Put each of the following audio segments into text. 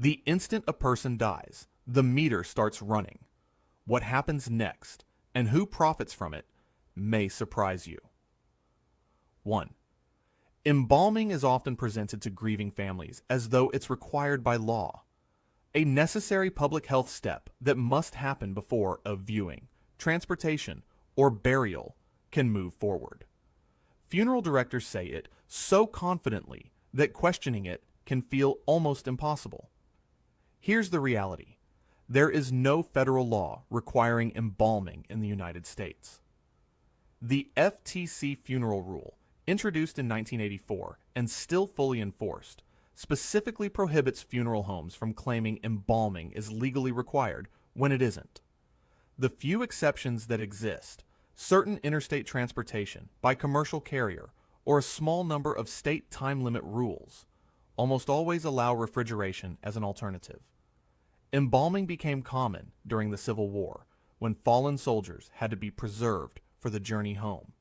The instant a person dies, the meter starts running. What happens next, and who profits from it, may surprise you. 1. Embalming is often presented to grieving families as though it's required by law, a necessary public health step that must happen before a viewing, transportation, or burial can move forward. Funeral directors say it so confidently that questioning it can feel almost impossible. Here's the reality. There is no federal law requiring embalming in the United States. The FTC funeral rule, introduced in 1984 and still fully enforced, specifically prohibits funeral homes from claiming embalming is legally required when it isn't. The few exceptions that exist, certain interstate transportation by commercial carrier, or a small number of state time limit rules, almost always allow refrigeration as an alternative. Embalming became common during the Civil War when fallen soldiers had to be preserved for the journey home.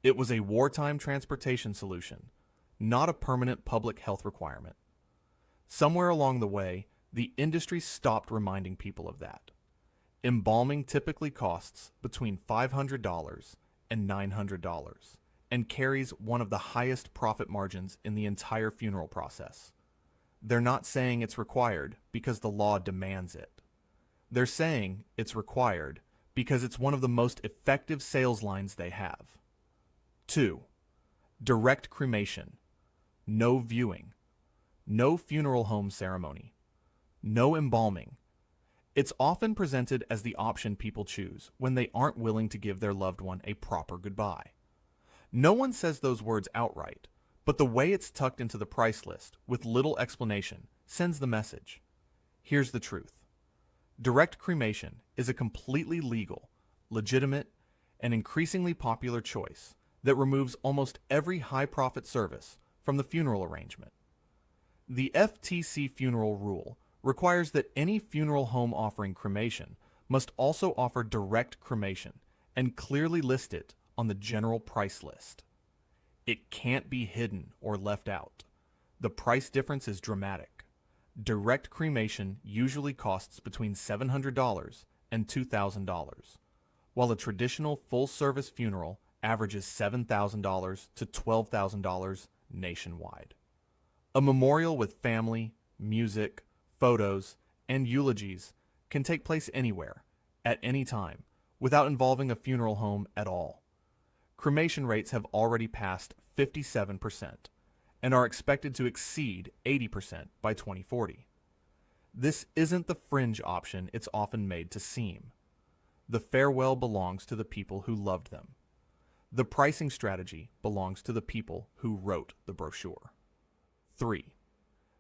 It was a wartime transportation solution, not a permanent public health requirement. Somewhere along the way, the industry stopped reminding people of that. Embalming typically costs between $500 and $900 and carries one of the highest profit margins in the entire funeral process. They're not saying it's required because the law demands it. They're saying it's required because it's one of the most effective sales lines they have. 2. Direct cremation. No viewing. No funeral home ceremony. No embalming. It's often presented as the option people choose when they aren't willing to give their loved one a proper goodbye. No one says those words outright, but the way it's tucked into the price list with little explanation sends the message. Here's the truth. Direct cremation is a completely legal, legitimate, and increasingly popular choice that removes almost every high-profit service from the funeral arrangement. The FTC funeral rule requires that any funeral home offering cremation must also offer direct cremation and clearly list it on the general price list. It can't be hidden or left out. The price difference is dramatic. Direct cremation usually costs between $700 and $2,000, while a traditional full-service funeral averages $7,000 to $12,000 nationwide. A memorial with family, music, photos, and eulogies can take place anywhere, at any time, without involving a funeral home at all. Cremation rates have already passed 57% and are expected to exceed 80% by 2040. This isn't the fringe option it's often made to seem. The farewell belongs to the people who loved them. The pricing strategy belongs to the people who wrote the brochure. 3.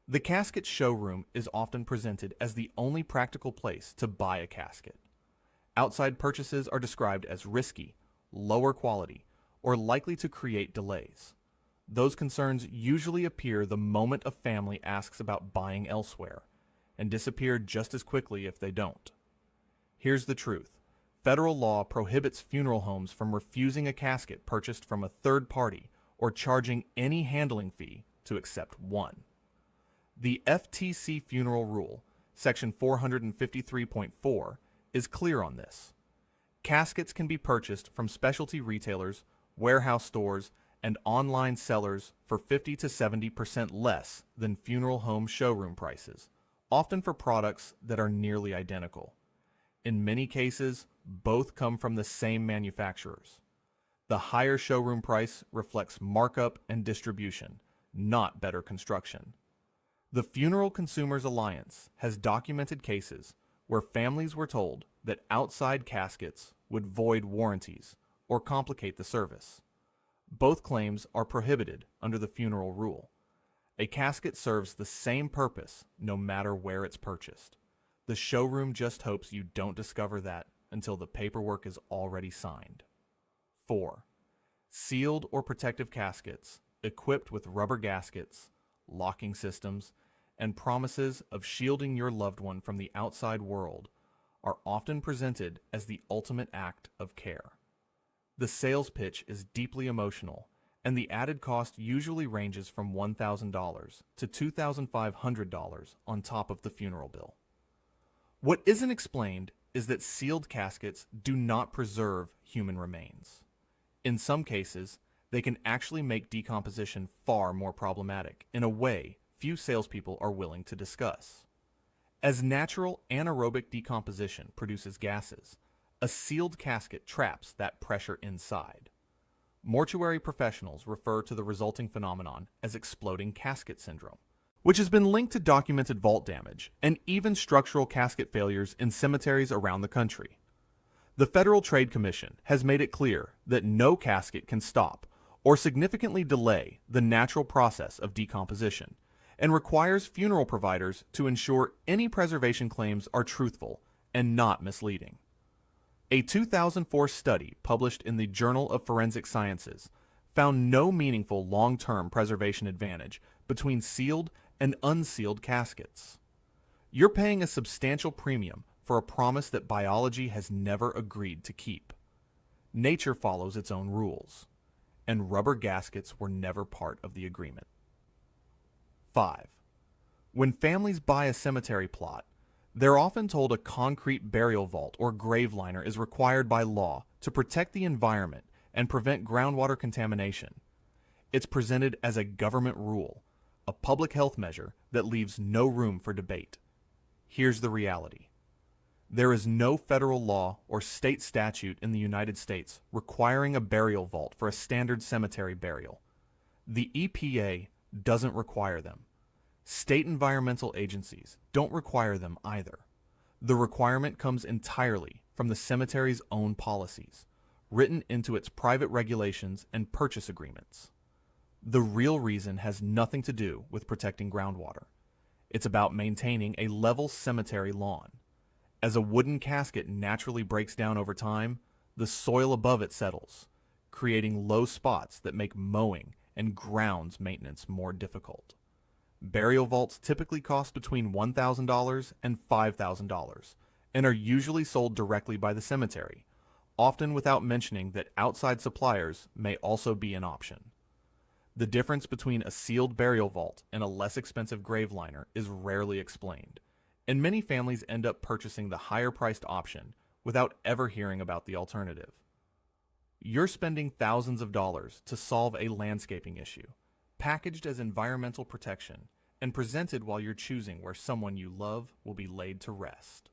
The casket showroom is often presented as the only practical place to buy a casket. Outside purchases are described as risky, lower quality, or likely to create delays. Those concerns usually appear the moment a family asks about buying elsewhere, and disappear just as quickly if they don't. Here's the truth. Federal law prohibits funeral homes from refusing a casket purchased from a third party or charging any handling fee to accept one. The FTC funeral rule, section 453.4, is clear on this. Caskets can be purchased from specialty retailers, warehouse stores, and online sellers for 50 to 70% less than funeral home showroom prices, often for products that are nearly identical. In many cases, both come from the same manufacturers. The higher showroom price reflects markup and distribution, not better construction. The Funeral Consumers Alliance has documented cases where families were told that outside caskets would void warranties or complicate the service. Both claims are prohibited under the funeral rule. A casket serves the same purpose no matter where it's purchased. The showroom just hopes you don't discover that until the paperwork is already signed. 4. Sealed or protective caskets equipped with rubber gaskets, locking systems, and promises of shielding your loved one from the outside world are often presented as the ultimate act of care. The sales pitch is deeply emotional, and the added cost usually ranges from $1,000 to $2,500 on top of the funeral bill. What isn't explained is that sealed caskets do not preserve human remains. In some cases, they can actually make decomposition far more problematic in a way few salespeople are willing to discuss. As natural anaerobic decomposition produces gases, a sealed casket traps that pressure inside. Mortuary professionals refer to the resulting phenomenon as exploding casket syndrome, which has been linked to documented vault damage and even structural casket failures in cemeteries around the country. The Federal Trade Commission has made it clear that no casket can stop or significantly delay the natural process of decomposition, and requires funeral providers to ensure any preservation claims are truthful and not misleading. A 2004 study published in the Journal of Forensic Sciences found no meaningful long-term preservation advantage between sealed and unsealed caskets. You're paying a substantial premium for a promise that biology has never agreed to keep. Nature follows its own rules, and rubber gaskets were never part of the agreement. 5. When families buy a cemetery plot, they're often told a concrete burial vault or grave liner is required by law to protect the environment and prevent groundwater contamination. It's presented as a government rule, a public health measure that leaves no room for debate. Here's the reality. There is no federal law or state statute in the United States requiring a burial vault for a standard cemetery burial. The EPA doesn't require them. State environmental agencies don't require them either. The requirement comes entirely from the cemetery's own policies, written into its private regulations and purchase agreements. The real reason has nothing to do with protecting groundwater. It's about maintaining a level cemetery lawn. As a wooden casket naturally breaks down over time, the soil above it settles, creating low spots that make mowing and grounds maintenance more difficult. Burial vaults typically cost between $1,000 and $5,000 and are usually sold directly by the cemetery, often without mentioning that outside suppliers may also be an option. The difference between a sealed burial vault and a less expensive grave liner is rarely explained, and many families end up purchasing the higher-priced option without ever hearing about the alternative. You're spending thousands of dollars to solve a landscaping issue, packaged as environmental protection, and presented while you're choosing where someone you love will be laid to rest.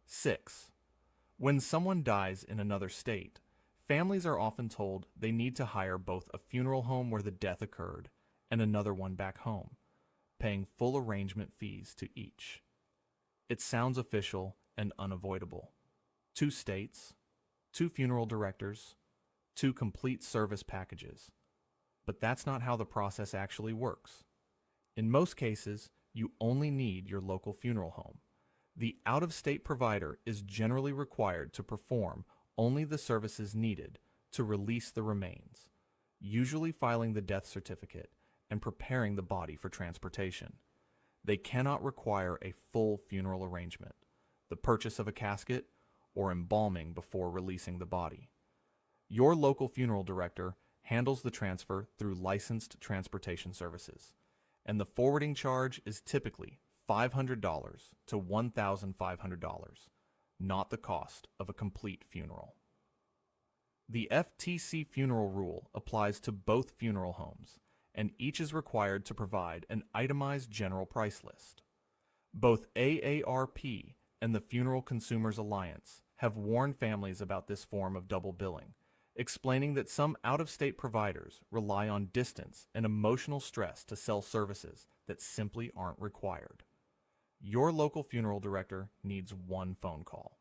6. When someone dies in another state, families are often told they need to hire both a funeral home where the death occurred and another one back home, paying full arrangement fees to each. It sounds official and unavoidable. 2 states, 2 funeral directors, 2 complete service packages. But that's not how the process actually works. In most cases, you only need your local funeral home. The out-of-state provider is generally required to perform only the services needed to release the remains, usually filing the death certificate and preparing the body for transportation. They cannot require a full funeral arrangement, the purchase of a casket, or embalming before releasing the body. Your local funeral director handles the transfer through licensed transportation services, and the forwarding charge is typically $500 to $1,500, not the cost of a complete funeral. The FTC funeral rule applies to both funeral homes, and each is required to provide an itemized general price list. Both AARP and the Funeral Consumers Alliance have warned families about this form of double billing, explaining that some out-of-state providers rely on distance and emotional stress to sell services that simply aren't required. Your local funeral director needs one phone call.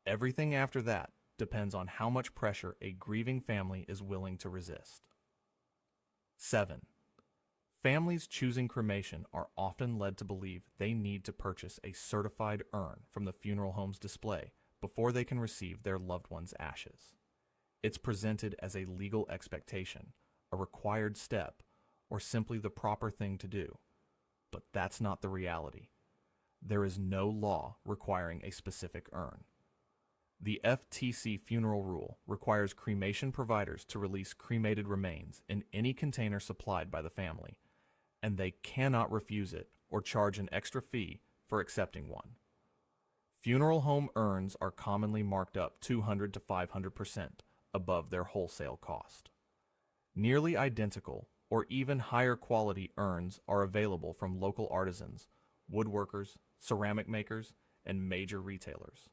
Everything after that depends on how much pressure a grieving family is willing to resist. 7. Families choosing cremation are often led to believe they need to purchase a certified urn from the funeral home's display before they can receive their loved one's ashes. It's presented as a legal expectation, a required step, or simply the proper thing to do. But that's not the reality. There is no law requiring a specific urn. The FTC funeral rule requires cremation providers to release cremated remains in any container supplied by the family, and they cannot refuse it or charge an extra fee for accepting one. Funeral home urns are commonly marked up 200 to 500% above their wholesale cost. Nearly identical or even higher quality urns are available from local artisans, woodworkers, ceramic makers, and major retailers.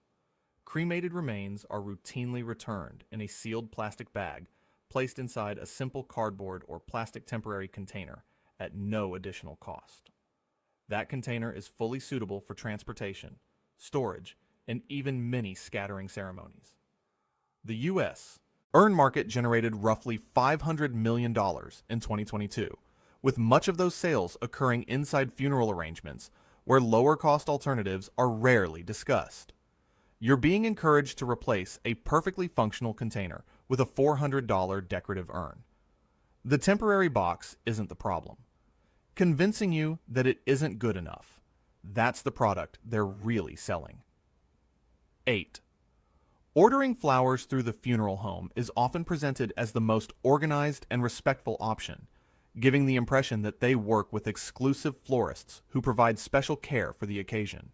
Cremated remains are routinely returned in a sealed plastic bag placed inside a simple cardboard or plastic temporary container at no additional cost. That container is fully suitable for transportation, storage, and even many scattering ceremonies. The U.S. urn market generated roughly $500 million in 2022, with much of those sales occurring inside funeral arrangements where lower-cost alternatives are rarely discussed. You're being encouraged to replace a perfectly functional container with a $400 decorative urn. The temporary box isn't the problem. Convincing you that it isn't good enough, that's the product they're really selling. 8. Ordering flowers through the funeral home is often presented as the most organized and respectful option, giving the impression that they work with exclusive florists who provide special care for the occasion.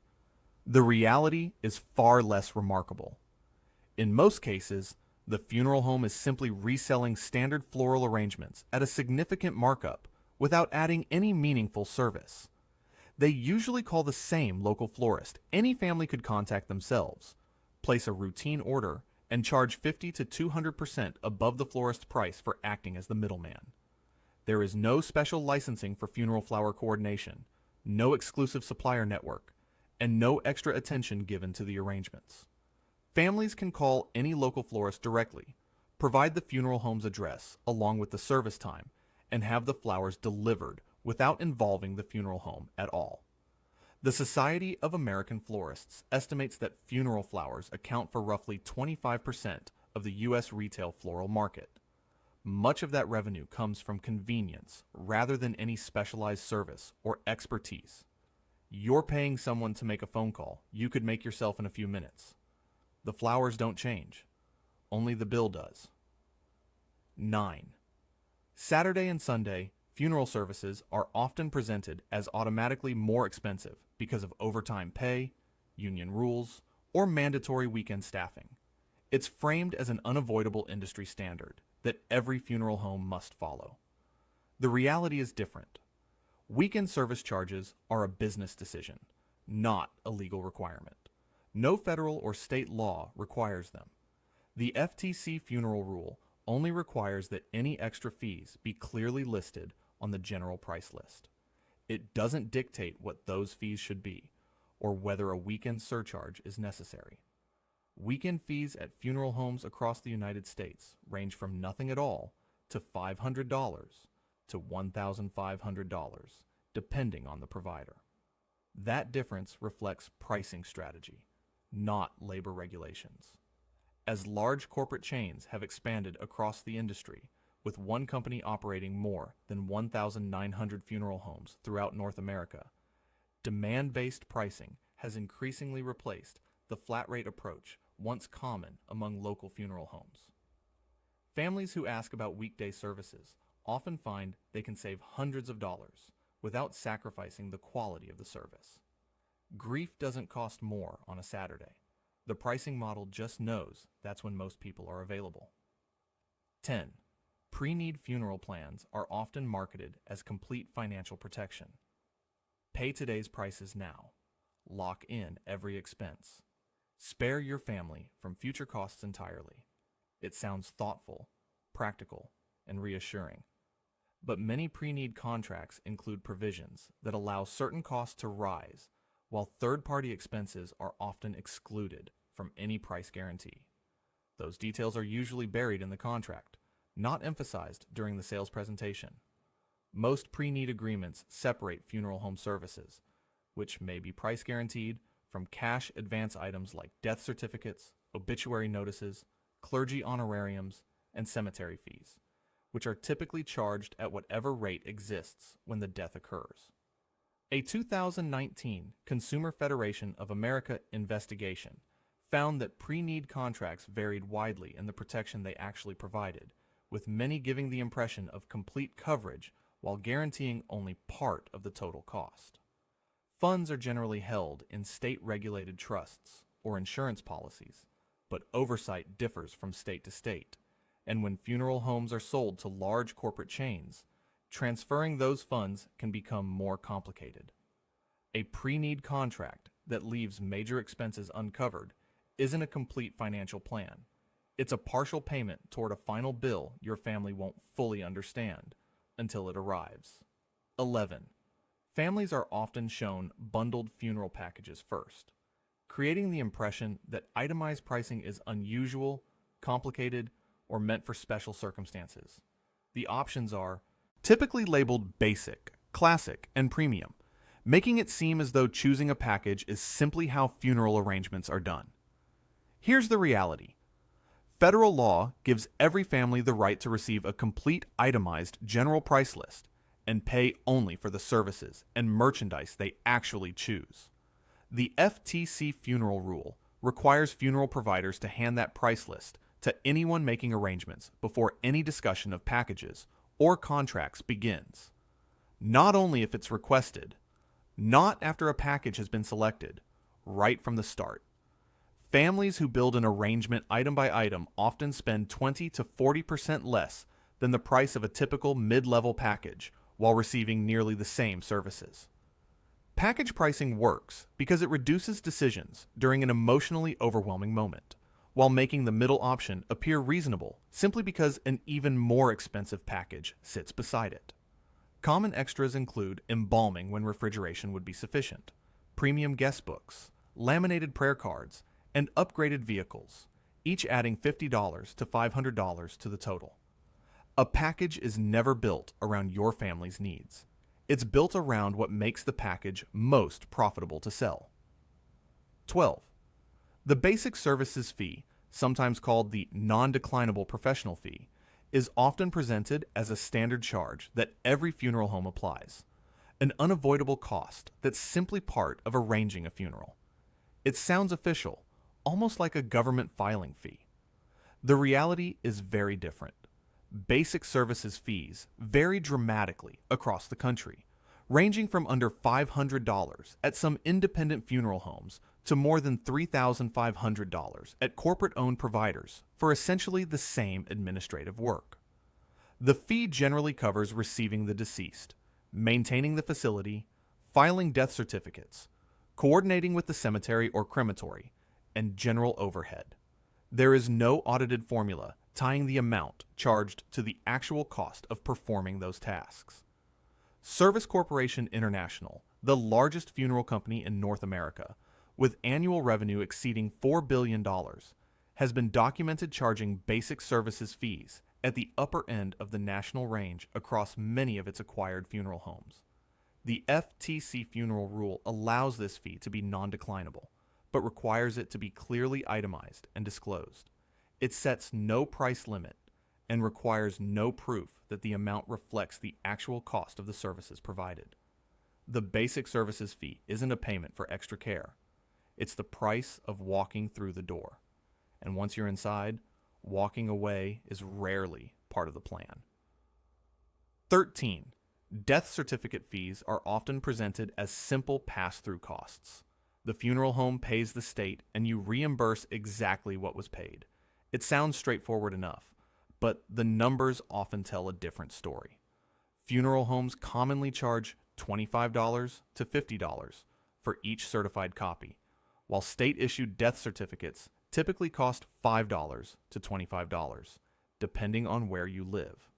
The reality is far less remarkable. In most cases, the funeral home is simply reselling standard floral arrangements at a significant markup without adding any meaningful service. They usually call the same local florist any family could contact themselves, place a routine order, and charge 50 to 200% above the florist's price for acting as the middleman. There is no special licensing for funeral flower coordination, no exclusive supplier network, and no extra attention given to the arrangements. Families can call any local florist directly, provide the funeral home's address along with the service time, and have the flowers delivered without involving the funeral home at all. The Society of American Florists estimates that funeral flowers account for roughly 25% of the U.S. retail floral market. Much of that revenue comes from convenience rather than any specialized service or expertise. You're paying someone to make a phone call you could make yourself in a few minutes. The flowers don't change. Only the bill does. 9. Saturday and Sunday funeral services are often presented as automatically more expensive because of overtime pay, union rules, or mandatory weekend staffing. It's framed as an unavoidable industry standard that every funeral home must follow. The reality is different. Weekend service charges are a business decision, not a legal requirement. No federal or state law requires them. The FTC funeral rule only requires that any extra fees be clearly listed on the general price list. It doesn't dictate what those fees should be or whether a weekend surcharge is necessary. Weekend fees at funeral homes across the United States range from nothing at all to $500 to $1,500, depending on the provider. That difference reflects pricing strategy, not labor regulations. As large corporate chains have expanded across the industry, with one company operating more than 1,900 funeral homes throughout North America, demand-based pricing has increasingly replaced the flat-rate approach once common among local funeral homes. Families who ask about weekday services often find they can save hundreds of dollars without sacrificing the quality of the service. Grief doesn't cost more on a Saturday. The pricing model just knows that's when most people are available. 10. Pre-need funeral plans are often marketed as complete financial protection. Pay today's prices now. Lock in every expense. Spare your family from future costs entirely. It sounds thoughtful, practical, and reassuring. But many pre-need contracts include provisions that allow certain costs to rise, while third-party expenses are often excluded from any price guarantee. Those details are usually buried in the contract, not emphasized during the sales presentation. Most pre-need agreements separate funeral home services, which may be price guaranteed, from cash advance items like death certificates, obituary notices, clergy honorariums, and cemetery fees, which are typically charged at whatever rate exists when the death occurs. A 2019 Consumer Federation of America investigation found that pre-need contracts varied widely in the protection they actually provided, with many giving the impression of complete coverage while guaranteeing only part of the total cost. Funds are generally held in state-regulated trusts or insurance policies, but oversight differs from state to state, and when funeral homes are sold to large corporate chains, transferring those funds can become more complicated. A pre-need contract that leaves major expenses uncovered isn't a complete financial plan. It's a partial payment toward a final bill your family won't fully understand until it arrives. 11. Families are often shown bundled funeral packages first, creating the impression that itemized pricing is unusual, complicated, or meant for special circumstances. The options are typically labeled basic, classic, and premium, making it seem as though choosing a package is simply how funeral arrangements are done. Here's the reality. Federal law gives every family the right to receive a complete itemized general price list and pay only for the services and merchandise they actually choose. The FTC funeral rule requires funeral providers to hand that price list to anyone making arrangements before any discussion of packages or contracts begins. Not only if it's requested, not after a package has been selected, right from the start. Families who build an arrangement item by item often spend 20 to 40% less than the price of a typical mid-level package while receiving nearly the same services. Package pricing works because it reduces decisions during an emotionally overwhelming moment, while making the middle option appear reasonable simply because an even more expensive package sits beside it. Common extras include embalming when refrigeration would be sufficient, premium guest books, laminated prayer cards, and upgraded vehicles, each adding $50 to $500 to the total. A package is never built around your family's needs. It's built around what makes the package most profitable to sell. 12. The basic services fee, sometimes called the non-declinable professional fee, is often presented as a standard charge that every funeral home applies, an unavoidable cost that's simply part of arranging a funeral. It sounds official, almost like a government filing fee. The reality is very different. Basic services fees vary dramatically across the country, ranging from under $500 at some independent funeral homes to more than $3,500 at corporate-owned providers for essentially the same administrative work. The fee generally covers receiving the deceased, maintaining the facility, filing death certificates, coordinating with the cemetery or crematory, and general overhead. There is no audited formula tying the amount charged to the actual cost of performing those tasks. Service Corporation International, the largest funeral company in North America, with annual revenue exceeding $4 billion, has been documented charging basic services fees at the upper end of the national range across many of its acquired funeral homes. The FTC funeral rule allows this fee to be non-declinable, but requires it to be clearly itemized and disclosed. It sets no price limit and requires no proof that the amount reflects the actual cost of the services provided. The basic services fee isn't a payment for extra care. It's the price of walking through the door. And once you're inside, walking away is rarely part of the plan. 13. Death certificate fees are often presented as simple pass-through costs. The funeral home pays the state and you reimburse exactly what was paid. It sounds straightforward enough, but the numbers often tell a different story. Funeral homes commonly charge $25 to $50 for each certified copy, while state-issued death certificates typically cost $5 to $25, depending on where you live.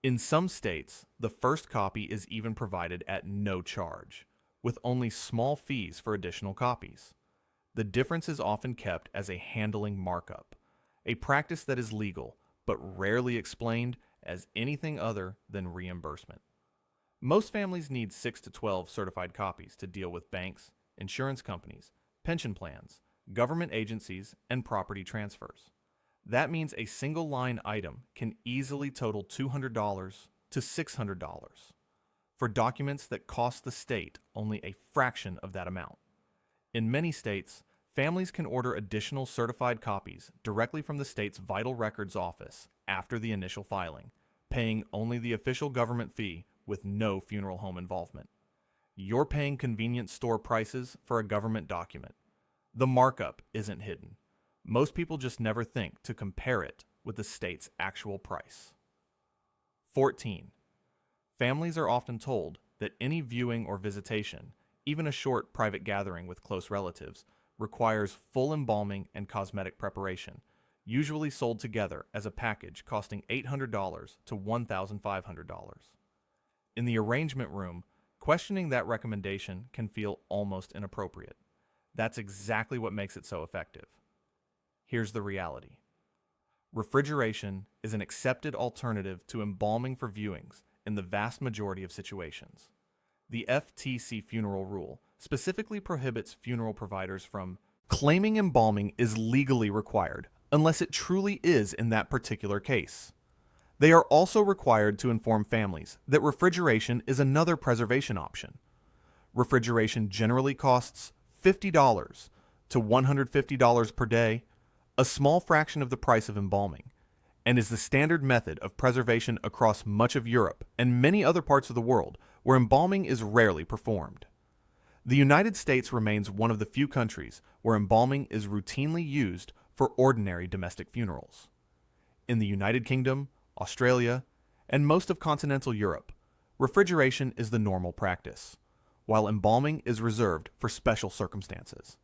In some states, the first copy is even provided at no charge, with only small fees for additional copies. The difference is often kept as a handling markup, a practice that is legal but rarely explained as anything other than reimbursement. Most families need 6 to 12 certified copies to deal with banks, insurance companies, pension plans, government agencies, and property transfers. That means a single line item can easily total $200 to $600 for documents that cost the state only a fraction of that amount. In many states, Families can order additional certified copies directly from the state's Vital Records Office after the initial filing, paying only the official government fee with no funeral home involvement. You're paying convenience store prices for a government document. The markup isn't hidden. Most people just never think to compare it with the state's actual price. 14. Families are often told that any viewing or visitation, even a short private gathering with close relatives, requires full embalming and cosmetic preparation, usually sold together as a package costing $800 to $1,500. In the arrangement room, questioning that recommendation can feel almost inappropriate. That's exactly what makes it so effective. Here's the reality. Refrigeration is an accepted alternative to embalming for viewings in the vast majority of situations. The FTC funeral rule specifically prohibits funeral providers from claiming embalming is legally required unless it truly is in that particular case. They are also required to inform families that refrigeration is another preservation option. Refrigeration generally costs $50 to $150 per day, a small fraction of the price of embalming, and is the standard method of preservation across much of Europe and many other parts of the world where embalming is rarely performed. The United States remains one of the few countries where embalming is routinely used for ordinary domestic funerals. In the United Kingdom, Australia, and most of continental Europe, refrigeration is the normal practice, while embalming is reserved for special circumstances.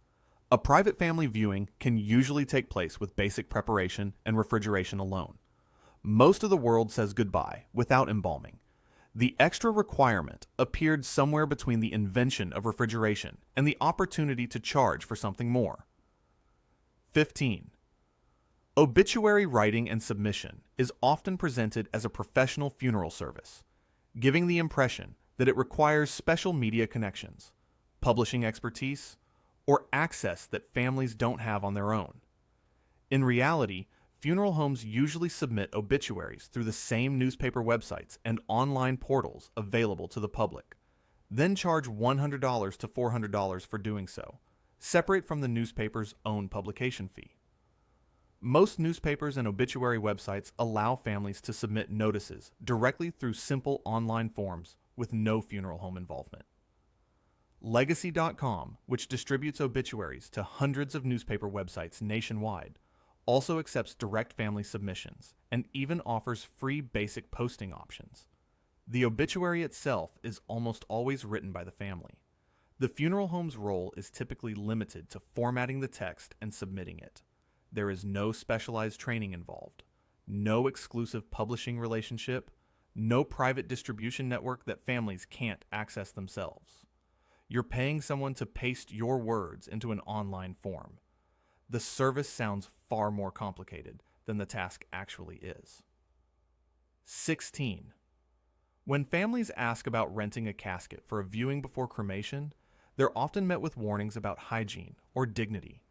A private family viewing can usually take place with basic preparation and refrigeration alone. Most of the world says goodbye without embalming. The extra requirement appeared somewhere between the invention of refrigeration and the opportunity to charge for something more. 15. Obituary writing and submission is often presented as a professional funeral service, giving the impression that it requires special media connections, publishing expertise, or access that families don't have on their own. In reality, funeral homes usually submit obituaries through the same newspaper websites and online portals available to the public, then charge $100 to $400 for doing so, separate from the newspaper's own publication fee. Most newspapers and obituary websites allow families to submit notices directly through simple online forms with no funeral home involvement. Legacy.com, which distributes obituaries to hundreds of newspaper websites nationwide, also accepts direct family submissions and even offers free basic posting options. The obituary itself is almost always written by the family. The funeral home's role is typically limited to formatting the text and submitting it. There is no specialized training involved, no exclusive publishing relationship, no private distribution network that families can't access themselves. You're paying someone to paste your words into an online form. The service sounds far more complicated than the task actually is. 16. When families ask about renting a casket for a viewing before cremation, they're often met with warnings about hygiene or dignity.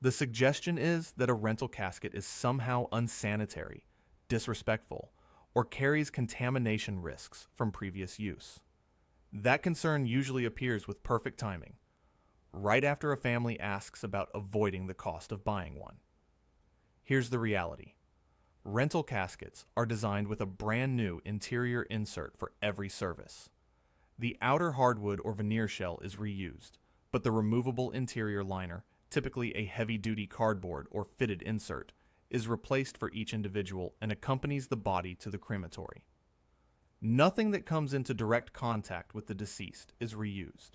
The suggestion is that a rental casket is somehow unsanitary, disrespectful, or carries contamination risks from previous use. That concern usually appears with perfect timing, right after a family asks about avoiding the cost of buying one. Here's the reality. Rental caskets are designed with a brand new interior insert for every service. The outer hardwood or veneer shell is reused, but the removable interior liner, typically a heavy-duty cardboard or fitted insert, is replaced for each individual and accompanies the body to the crematory. Nothing that comes into direct contact with the deceased is reused.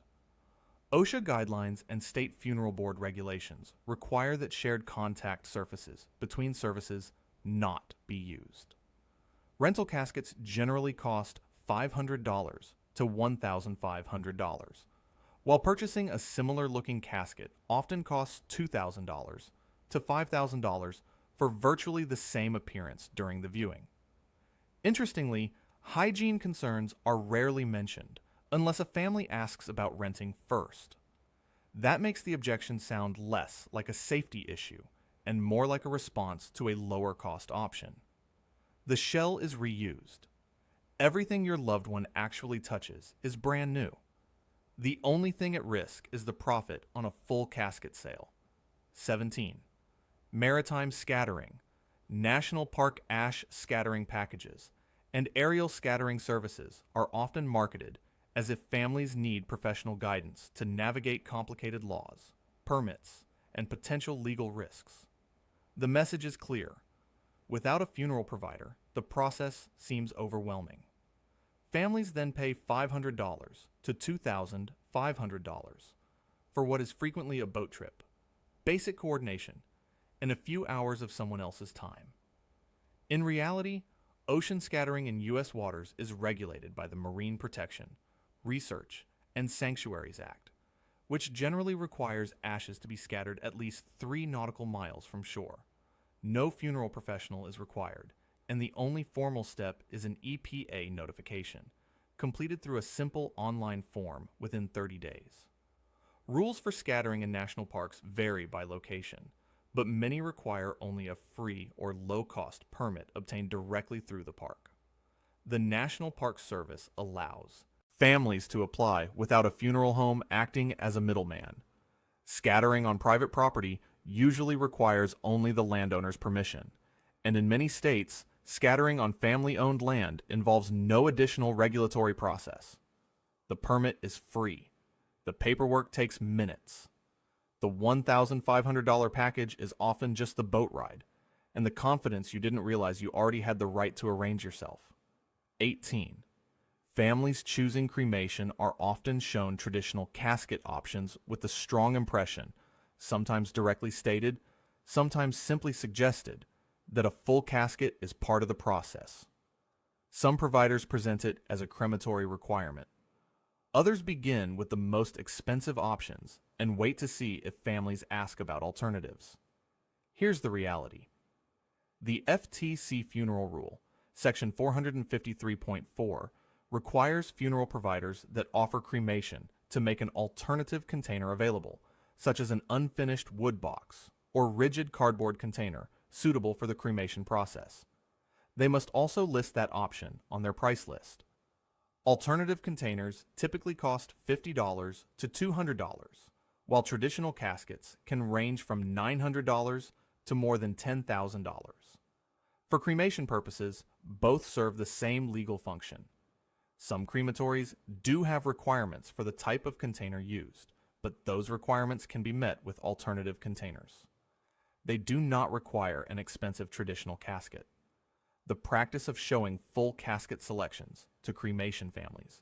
OSHA guidelines and state funeral board regulations require that shared contact surfaces between services not be used. Rental caskets generally cost $500 to $1,500, while purchasing a similar-looking casket often costs $2,000 to $5,000 for virtually the same appearance during the viewing. Interestingly, hygiene concerns are rarely mentioned unless a family asks about renting first. That makes the objection sound less like a safety issue and more like a response to a lower-cost option. The shell is reused. Everything your loved one actually touches is brand new. The only thing at risk is the profit on a full casket sale. 17. Maritime scattering, national park ash scattering packages, and aerial scattering services are often marketed as if families need professional guidance to navigate complicated laws, permits, and potential legal risks. The message is clear. Without a funeral provider, the process seems overwhelming. Families then pay $500 to $2,500 for what is frequently a boat trip, basic coordination, and a few hours of someone else's time. In reality, ocean scattering in U.S. waters is regulated by the Marine Protection, Research, and Sanctuaries Act, which generally requires ashes to be scattered at least 3 nautical miles from shore. No funeral professional is required, and the only formal step is an EPA notification, completed through a simple online form within 30 days. Rules for scattering in national parks vary by location, but many require only a free or low-cost permit obtained directly through the park. The National Park Service allows families to apply without a funeral home acting as a middleman. Scattering on private property usually requires only the landowner's permission, and in many states, scattering on family-owned land involves no additional regulatory process. The permit is free. The paperwork takes minutes. The $1,500 package is often just the boat ride, and the confidence you didn't realize you already had the right to arrange yourself. 18. Families choosing cremation are often shown traditional casket options with the strong impression, sometimes directly stated, sometimes simply suggested, that a full casket is part of the process. Some providers present it as a crematory requirement. Others begin with the most expensive options and wait to see if families ask about alternatives. Here's the reality. The FTC Funeral Rule, Section 453.4, requires funeral providers that offer cremation to make an alternative container available, such as an unfinished wood box or rigid cardboard container suitable for the cremation process. They must also list that option on their price list. Alternative containers typically cost $50 to $200, while traditional caskets can range from $900 to more than $10,000. For cremation purposes, both serve the same legal function. Some crematories do have requirements for the type of container used, but those requirements can be met with alternative containers. They do not require an expensive traditional casket. The practice of showing full casket selections to cremation families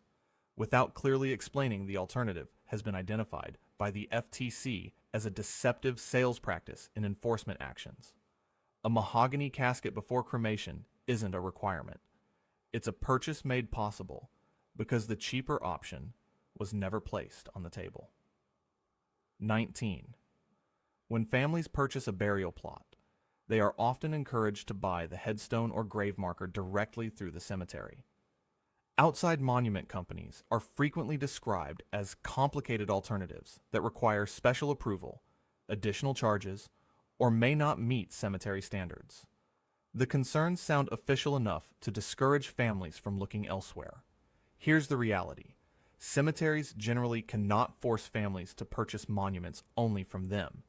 without clearly explaining the alternative has been identified by the FTC as a deceptive sales practice in enforcement actions. A mahogany casket before cremation isn't a requirement. It's a purchase made possible because the cheaper option was never placed on the table. 19. When families purchase a burial plot, they are often encouraged to buy the headstone or grave marker directly through the cemetery. Outside monument companies are frequently described as complicated alternatives that require special approval, additional charges, or may not meet cemetery standards. The concerns sound official enough to discourage families from looking elsewhere. Here's the reality. Cemeteries generally cannot force families to purchase monuments only from them,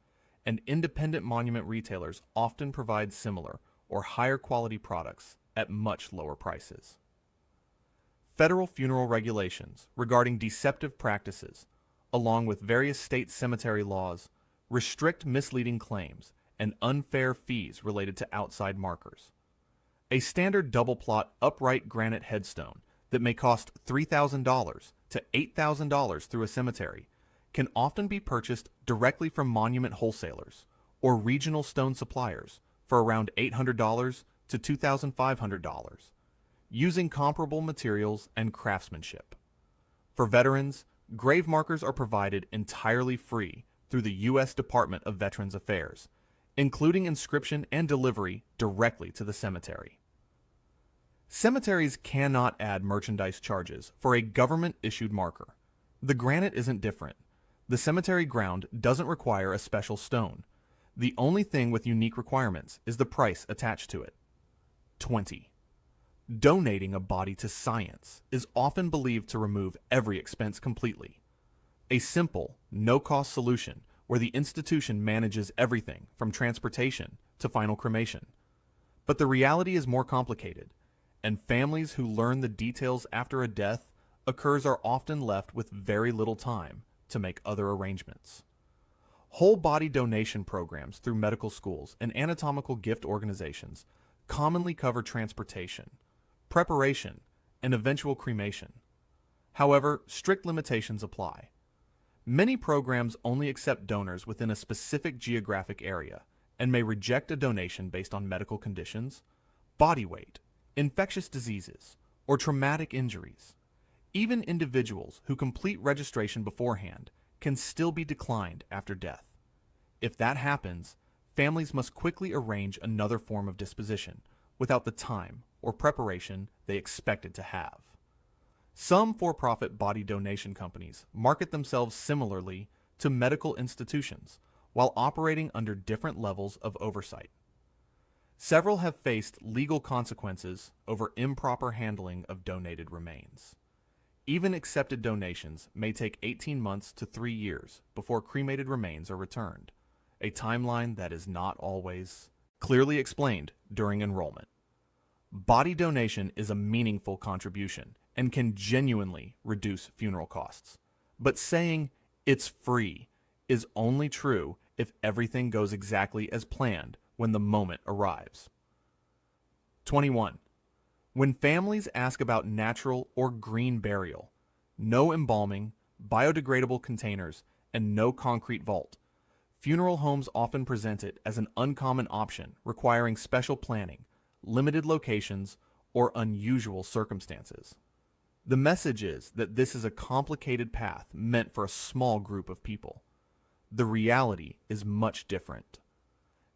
and independent monument retailers often provide similar or higher quality products at much lower prices. Federal funeral regulations regarding deceptive practices, along with various state cemetery laws, restrict misleading claims and unfair fees related to outside markers. A standard double-plot upright granite headstone that may cost $3,000 to $8,000 through a cemetery can often be purchased directly from monument wholesalers or regional stone suppliers for around $800 to $2,500, using comparable materials and craftsmanship. For veterans, grave markers are provided entirely free through the U.S. Department of Veterans Affairs, including inscription and delivery directly to the cemetery. Cemeteries cannot add merchandise charges for a government-issued marker. The granite isn't different. The cemetery ground doesn't require a special stone. The only thing with unique requirements is the price attached to it. 20. Donating a body to science is often believed to remove every expense completely. A simple, no-cost solution where the institution manages everything from transportation to final cremation. But the reality is more complicated, and families who learn the details after a death occurs are often left with very little time to make other arrangements. Whole body donation programs through medical schools and anatomical gift organizations commonly cover transportation, preparation, and eventual cremation. However, strict limitations apply. Many programs only accept donors within a specific geographic area and may reject a donation based on medical conditions, body weight, infectious diseases, or traumatic injuries. Even individuals who complete registration beforehand can still be declined after death. If that happens, families must quickly arrange another form of disposition without the time or preparation they expected to have. Some for-profit body donation companies market themselves similarly to medical institutions while operating under different levels of oversight. Several have faced legal consequences over improper handling of donated remains. Even accepted donations may take 18 months to 3 years before cremated remains are returned, a timeline that is not always clearly explained during enrollment. Body donation is a meaningful contribution and can genuinely reduce funeral costs. But saying it's free is only true if everything goes exactly as planned when the moment arrives. 21. When families ask about natural or green burial, no embalming, biodegradable containers, and no concrete vault, funeral homes often present it as an uncommon option requiring special planning, limited locations, or unusual circumstances. The message is that this is a complicated path meant for a small group of people. The reality is much different.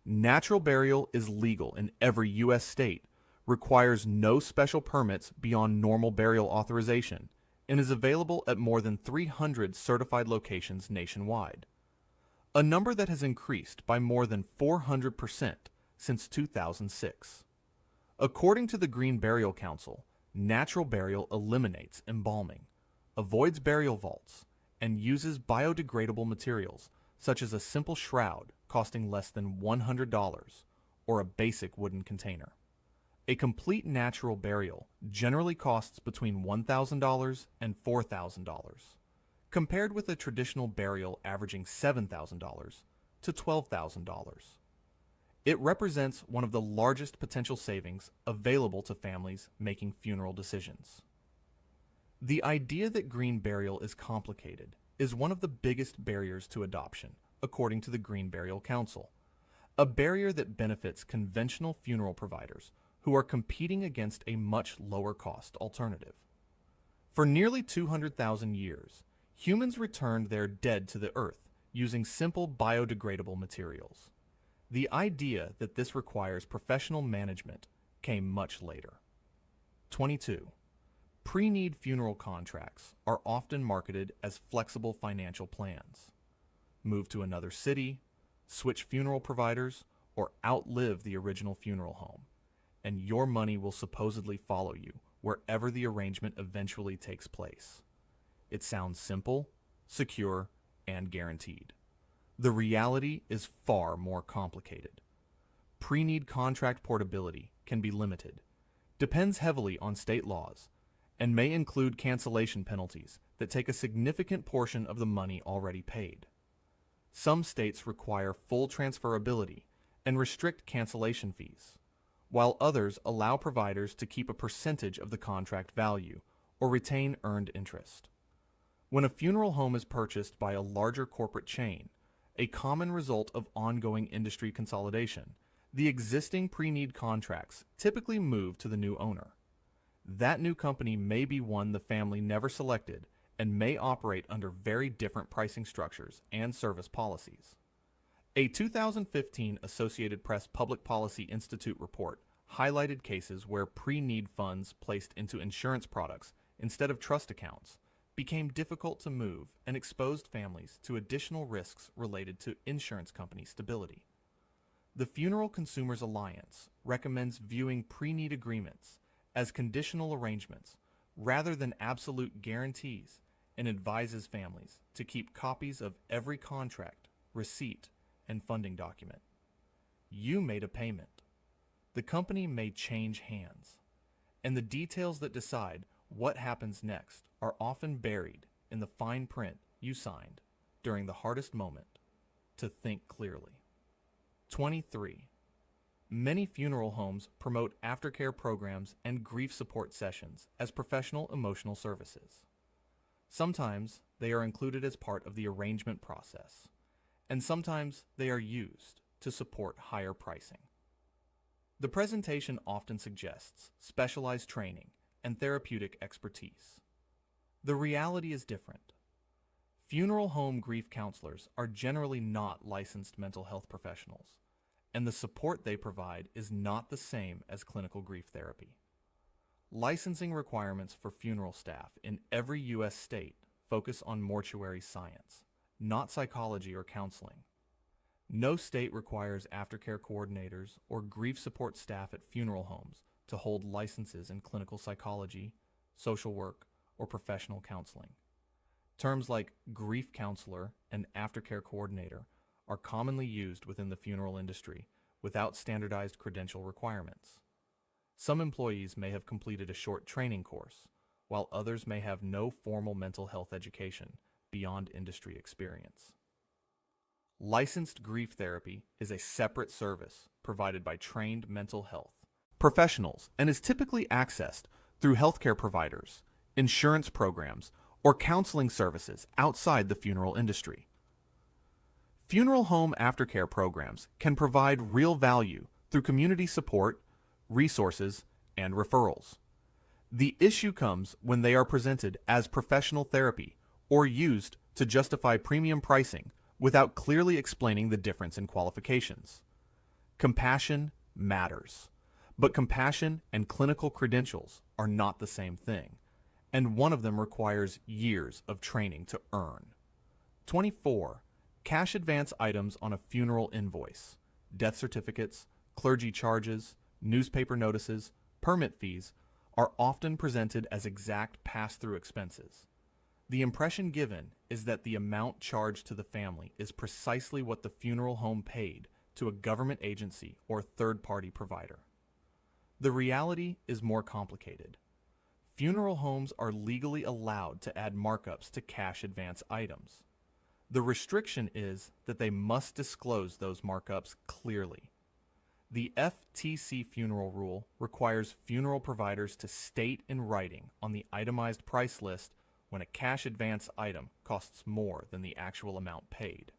Natural burial is legal in every U.S. state, requires no special permits beyond normal burial authorization, and is available at more than 300 certified locations nationwide. A number that has increased by more than 400% since 2006. According to the Green Burial Council, natural burial eliminates embalming, avoids burial vaults, and uses biodegradable materials such as a simple shroud costing less than $100 or a basic wooden container. A complete natural burial generally costs between $1,000 and $4,000, compared with a traditional burial averaging $7,000 to $12,000. It represents one of the largest potential savings available to families making funeral decisions. The idea that green burial is complicated is one of the biggest barriers to adoption, according to the Green Burial Council, a barrier that benefits conventional funeral providers who are competing against a much lower cost alternative. For nearly 200,000 years, humans returned their dead to the earth using simple biodegradable materials. The idea that this requires professional management came much later. 22. Pre-need funeral contracts are often marketed as flexible financial plans. Move to another city, switch funeral providers, or outlive the original funeral home, and your money will supposedly follow you wherever the arrangement eventually takes place. It sounds simple, secure, and guaranteed. The reality is far more complicated. Pre-need contract portability can be limited, depends heavily on state laws, and may include cancellation penalties that take a significant portion of the money already paid. Some states require full transferability and restrict cancellation fees, while others allow providers to keep a percentage of the contract value or retain earned interest. When a funeral home is purchased by a larger corporate chain, a common result of ongoing industry consolidation, the existing pre-need contracts typically move to the new owner. That new company may be one the family never selected and may operate under very different pricing structures and service policies. A 2015 Associated Press Public Policy Institute report highlighted cases where pre-need funds placed into insurance products instead of trust accounts became difficult to move and exposed families to additional risks related to insurance company stability. The Funeral Consumers Alliance recommends viewing pre-need agreements as conditional arrangements rather than absolute guarantees and advises families to keep copies of every contract receipt, and funding document. You made a payment. The company may change hands, and the details that decide what happens next are often buried in the fine print you signed during the hardest moment to think clearly. 23. Many funeral homes promote aftercare programs and grief support sessions as professional emotional services. Sometimes they are included as part of the arrangement process, and sometimes they are used to support higher pricing. The presentation often suggests specialized training and therapeutic expertise. The reality is different. Funeral home grief counselors are generally not licensed mental health professionals, and the support they provide is not the same as clinical grief therapy. Licensing requirements for funeral staff in every U.S. state focus on mortuary science, not psychology or counseling. No state requires aftercare coordinators or grief support staff at funeral homes to hold licenses in clinical psychology, social work, or professional counseling. Terms like grief counselor and aftercare coordinator are commonly used within the funeral industry without standardized credential requirements. Some employees may have completed a short training course, while others may have no formal mental health education beyond industry experience. Licensed grief therapy is a separate service provided by trained mental health professionals and is typically accessed through healthcare providers, insurance programs, or counseling services outside the funeral industry. Funeral home aftercare programs can provide real value through community support, resources, and referrals. The issue comes when they are presented as professional therapy or used to justify premium pricing without clearly explaining the difference in qualifications. Compassion matters, but compassion and clinical credentials are not the same thing, and one of them requires years of training to earn. 24. Cash advance items on a funeral invoice, death certificates, clergy charges, newspaper notices, permit fees are often presented as exact pass-through expenses. The impression given is that the amount charged to the family is precisely what the funeral home paid to a government agency or third-party provider. The reality is more complicated. Funeral homes are legally allowed to add markups to cash advance items. The restriction is that they must disclose those markups clearly. The FTC funeral rule requires funeral providers to state in writing on the itemized price list when a cash advance item costs more than the actual amount paid.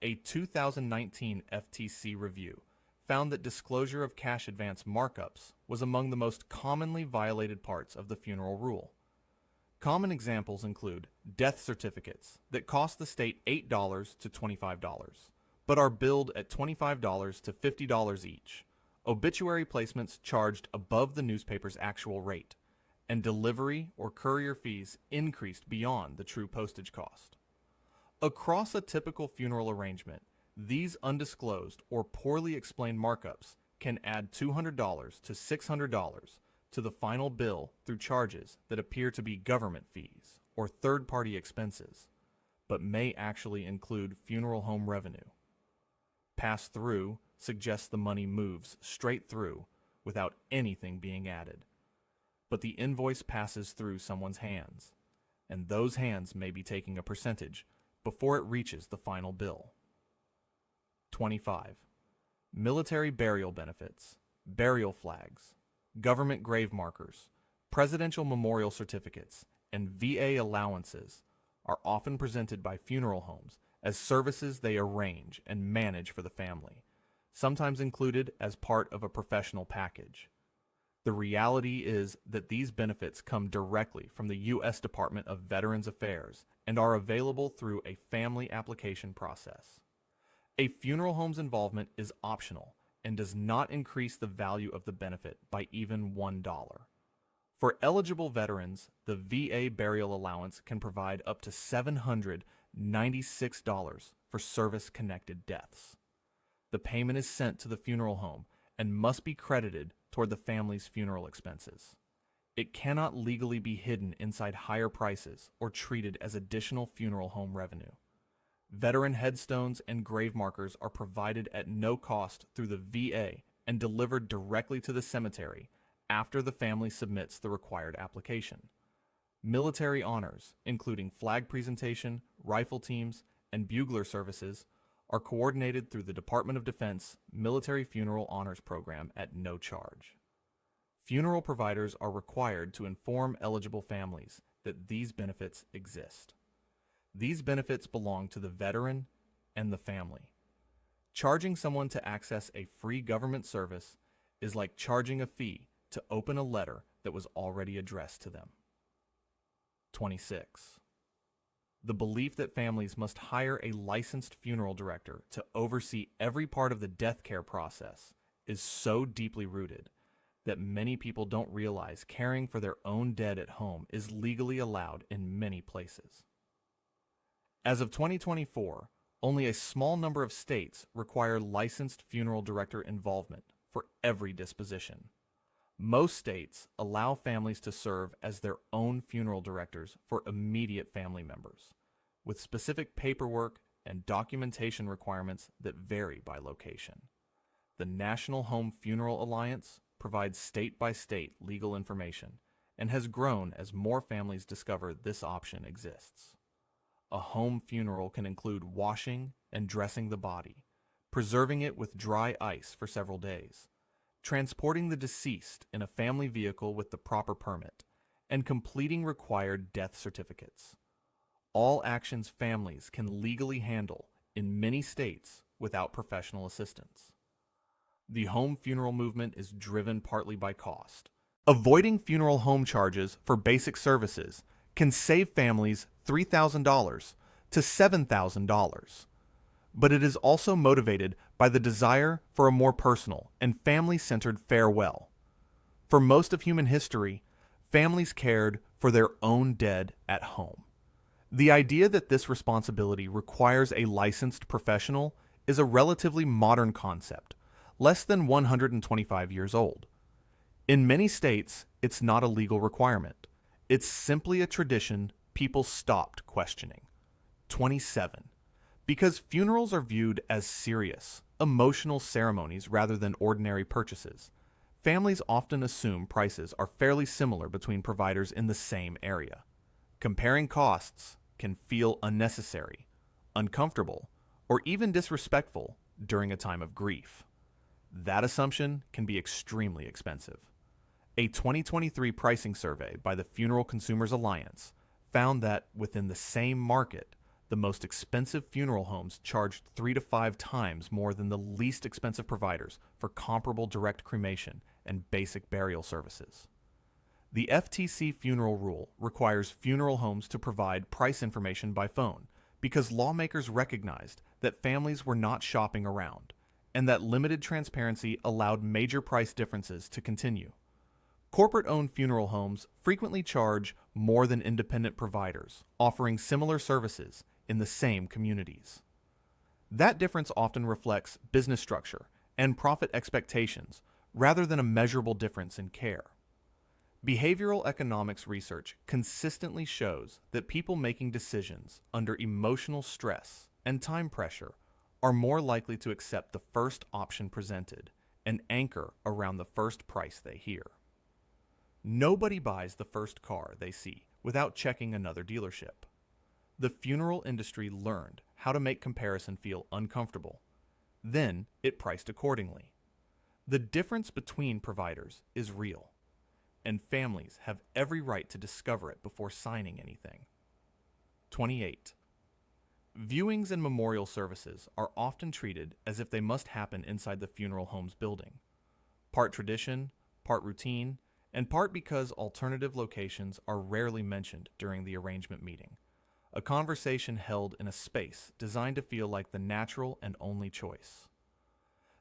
A 2019 FTC review found that disclosure of cash advance markups was among the most commonly violated parts of the funeral rule. Common examples include death certificates that cost the state $8 to $25, but are billed at $25 to $50 each, obituary placements charged above the newspaper's actual rate, and delivery or courier fees increased beyond the true postage cost. Across a typical funeral arrangement, these undisclosed or poorly explained markups can add $200 to $600 to the final bill through charges that appear to be government fees or third-party expenses, but may actually include funeral home revenue. Pass-through suggests the money moves straight through without anything being added, but the invoice passes through someone's hands, and those hands may be taking a percentage before it reaches the final bill. 25. Military burial benefits, burial flags, government grave markers, presidential memorial certificates, and VA allowances are often presented by funeral homes as services they arrange and manage for the family, sometimes included as part of a professional package. The reality is that these benefits come directly from the U.S. Department of Veterans Affairs and are available through a family application process. A funeral home's involvement is optional and does not increase the value of the benefit by even $1. For eligible veterans, the VA burial allowance can provide up to $796 for service-connected deaths. The payment is sent to the funeral home and must be credited toward the family's funeral expenses. It cannot legally be hidden inside higher prices or treated as additional funeral home revenue. Veteran headstones and grave markers are provided at no cost through the VA and delivered directly to the cemetery after the family submits the required application. Military honors, including flag presentation, rifle teams, and bugler services, are coordinated through the Department of Defense Military Funeral Honors Program at no charge. Funeral providers are required to inform eligible families that these benefits exist. These benefits belong to the veteran and the family. Charging someone to access a free government service is like charging a fee to open a letter that was already addressed to them. 26. The belief that families must hire a licensed funeral director to oversee every part of the death care process is so deeply rooted that many people don't realize caring for their own dead at home is legally allowed in many places. As of 2024, only a small number of states require licensed funeral director involvement for every disposition. Most states allow families to serve as their own funeral directors for immediate family members, with specific paperwork and documentation requirements that vary by location. The National Home Funeral Alliance provides state-by-state legal information and has grown as more families discover this option exists. A home funeral can include washing and dressing the body, preserving it with dry ice for several days, transporting the deceased in a family vehicle with the proper permit, and completing required death certificates. All actions families can legally handle in many states without professional assistance. The home funeral movement is driven partly by cost. Avoiding funeral home charges for basic services can save families $3,000 to $7,000. But it is also motivated by the desire for a more personal and family-centered farewell. For most of human history, families cared for their own dead at home. The idea that this responsibility requires a licensed professional is a relatively modern concept, less than 125 years old. In many states, it's not a legal requirement. It's simply a tradition people stopped questioning. 27. Because funerals are viewed as serious, emotional ceremonies rather than ordinary purchases, families often assume prices are fairly similar between providers in the same area. Comparing costs can feel unnecessary, uncomfortable, or even disrespectful during a time of grief. That assumption can be extremely expensive. A 2023 pricing survey by the Funeral Consumers Alliance found that within the same market, the most expensive funeral homes charged 3 to 5 times more than the least expensive providers for comparable direct cremation and basic burial services. The FTC funeral rule requires funeral homes to provide price information by phone because lawmakers recognized that families were not shopping around and that limited transparency allowed major price differences to continue. Corporate-owned funeral homes frequently charge more than independent providers, offering similar services in the same communities. That difference often reflects business structure and profit expectations rather than a measurable difference in care. Behavioral economics research consistently shows that people making decisions under emotional stress and time pressure are more likely to accept the first option presented and anchor around the first price they hear. Nobody buys the first car they see without checking another dealership. The funeral industry learned how to make comparison feel uncomfortable. Then it priced accordingly. The difference between providers is real, and families have every right to discover it before signing anything. 28. Viewings and memorial services are often treated as if they must happen inside the funeral home's building. Part tradition, part routine, and part because alternative locations are rarely mentioned during the arrangement meeting, a conversation held in a space designed to feel like the natural and only choice.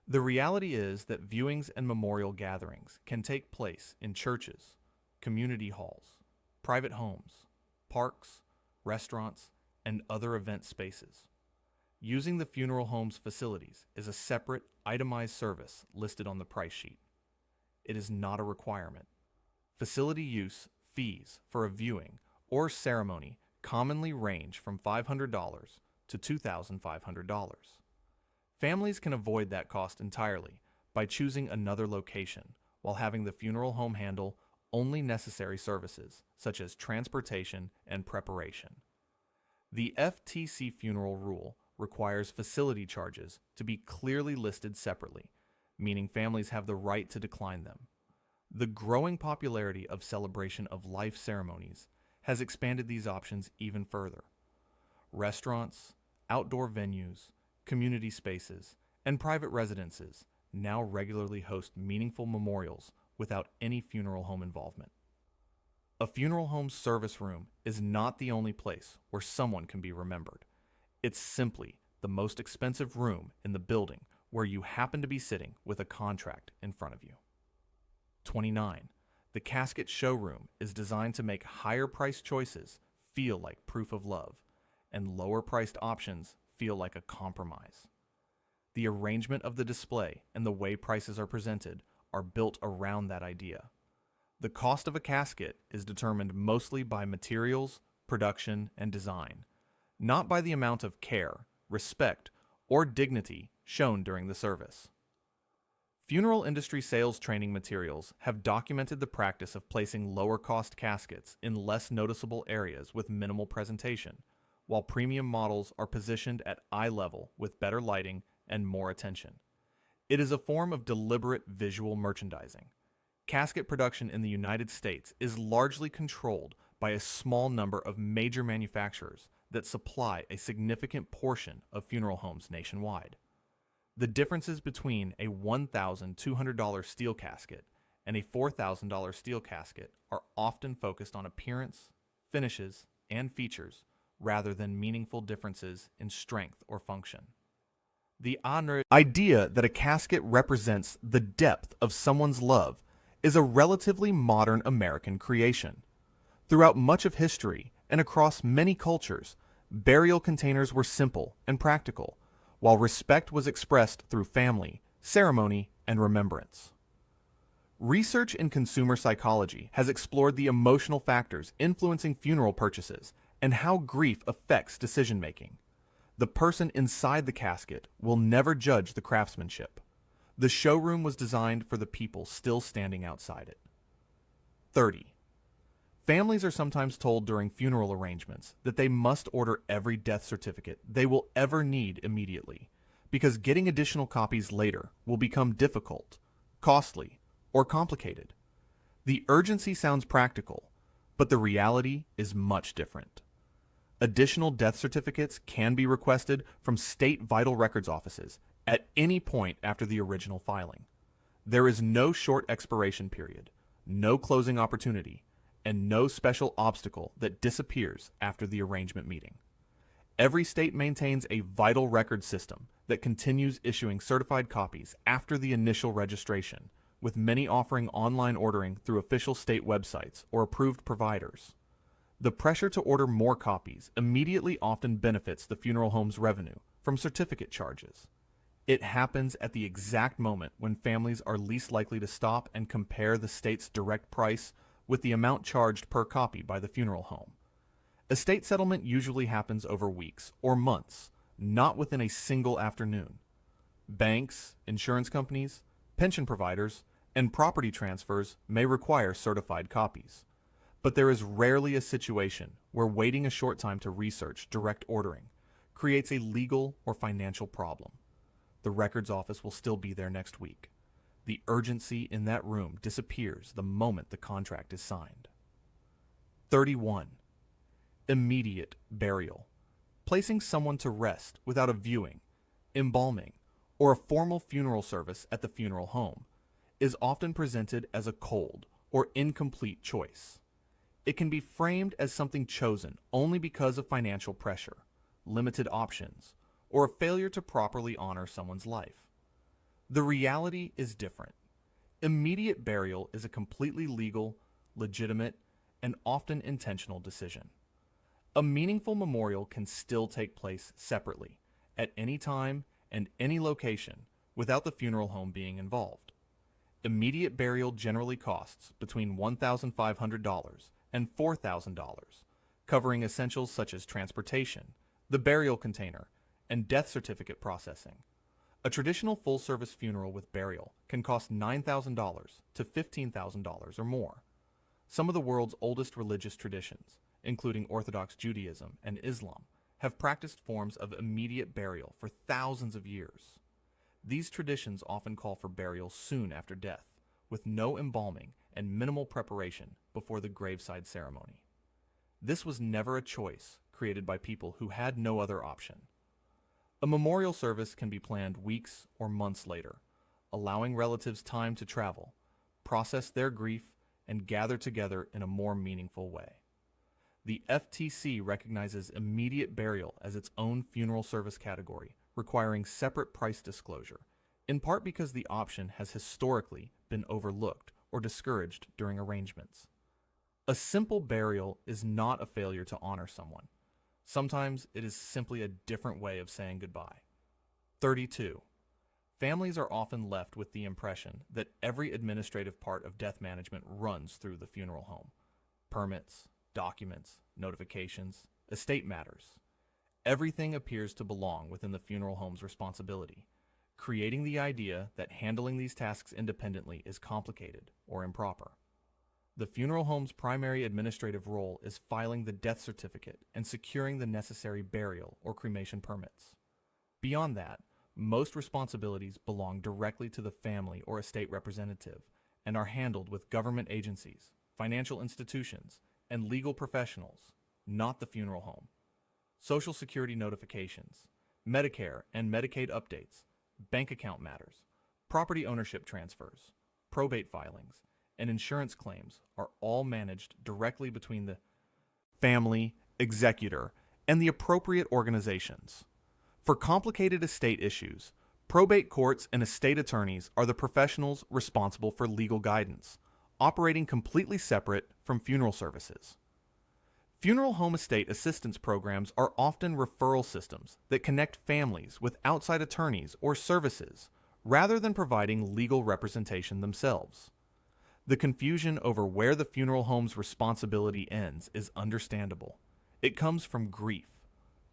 The reality is that viewings and memorial gatherings can take place in churches, community halls, private homes, parks, restaurants, and other event spaces. Using the funeral home's facilities is a separate, itemized service listed on the price sheet. It is not a requirement. Facility use fees for a viewing or ceremony commonly range from $500 to $2,500. Families can avoid that cost entirely by choosing another location while having the funeral home handle only necessary services such as transportation and preparation. The FTC funeral rule requires facility charges to be clearly listed separately, meaning families have the right to decline them. The growing popularity of celebration of life ceremonies has expanded these options even further. Restaurants, outdoor venues, community spaces, and private residences now regularly host meaningful memorials without any funeral home involvement. A funeral home's service room is not the only place where someone can be remembered. It's simply the most expensive room in the building where you happen to be sitting with a contract in front of you. 29. The casket showroom is designed to make higher-priced choices feel like proof of love, and lower-priced options feel like a compromise. The arrangement of the display and the way prices are presented are built around that idea. The cost of a casket is determined mostly by materials, production, and design, not by the amount of care, respect, or dignity shown during the service. Funeral industry sales training materials have documented the practice of placing lower-cost caskets in less noticeable areas with minimal presentation, while premium models are positioned at eye level with better lighting and more attention. It is a form of deliberate visual merchandising. Casket production in the United States is largely controlled by a small number of major manufacturers that supply a significant portion of funeral homes nationwide. The differences between a $1,200 steel casket and a $4,000 steel casket are often focused on appearance, finishes, and features rather than meaningful differences in strength or function. The idea that a casket represents the depth of someone's love is a relatively modern American creation. Throughout much of history and across many cultures, burial containers were simple and practical, while respect was expressed through family, ceremony, and remembrance. Research in consumer psychology has explored the emotional factors influencing funeral purchases and how grief affects decision-making. The person inside the casket will never judge the craftsmanship. The showroom was designed for the people still standing outside it. 30. Families are sometimes told during funeral arrangements that they must order every death certificate they will ever need immediately, because getting additional copies later will become difficult, costly, or complicated. The urgency sounds practical, but the reality is much different. Additional death certificates can be requested from state vital records offices at any point after the original filing. There is no short expiration period, no closing opportunity, and no special obstacle that disappears after the arrangement meeting. Every state maintains a vital record system that continues issuing certified copies after the initial registration, with many offering online ordering through official state websites or approved providers. The pressure to order more copies immediately often benefits the funeral home's revenue from certificate charges. It happens at the exact moment when families are least likely to stop and compare the state's direct price with the amount charged per copy by the funeral home. Estate settlement usually happens over weeks or months, not within a single afternoon. Banks, insurance companies, pension providers, and property transfers may require certified copies. But there is rarely a situation where waiting a short time to research direct ordering creates a legal or financial problem. The records office will still be there next week. The urgency in that room disappears the moment the contract is signed. 31. Immediate burial. Placing someone to rest without a viewing, embalming, or a formal funeral service at the funeral home is often presented as a cold or incomplete choice. It can be framed as something chosen only because of financial pressure, limited options, or a failure to properly honor someone's life. The reality is different. Immediate burial is a completely legal, legitimate, and often intentional decision. A meaningful memorial can still take place separately, at any time and any location, without the funeral home being involved. Immediate burial generally costs between $1,500 and $4,000, covering essentials such as transportation, the burial container, and death certificate processing. A traditional full-service funeral with burial can cost $9,000 to $15,000 or more. Some of the world's oldest religious traditions, including Orthodox Judaism and Islam, have practiced forms of immediate burial for thousands of years. These traditions often call for burial soon after death, with no embalming and minimal preparation before the graveside ceremony. This was never a choice created by people who had no other option. A memorial service can be planned weeks or months later, allowing relatives time to travel, process their grief, and gather together in a more meaningful way. The FTC recognizes immediate burial as its own funeral service category, requiring separate price disclosure, in part because the option has historically been overlooked or discouraged during arrangements. A simple burial is not a failure to honor someone. Sometimes it is simply a different way of saying goodbye. 32. Families are often left with the impression that every administrative part of death management runs through the funeral home. Permits, documents, notifications, estate matters. Everything appears to belong within the funeral home's responsibility, creating the idea that handling these tasks independently is complicated or improper. The funeral home's primary administrative role is filing the death certificate and securing the necessary burial or cremation permits. Beyond that, most responsibilities belong directly to the family or estate representative and are handled with government agencies, financial institutions, and legal professionals, not the funeral home. Social Security notifications, Medicare and Medicaid updates, bank account matters, property ownership transfers, probate filings, and insurance claims are all managed directly between the family, executor, and the appropriate organizations. For complicated estate issues, probate courts and estate attorneys are the professionals responsible for legal guidance, operating completely separate from funeral services. Funeral home estate assistance programs are often referral systems that connect families with outside attorneys or services, rather than providing legal representation themselves. The confusion over where the funeral home's responsibility ends is understandable. It comes from grief,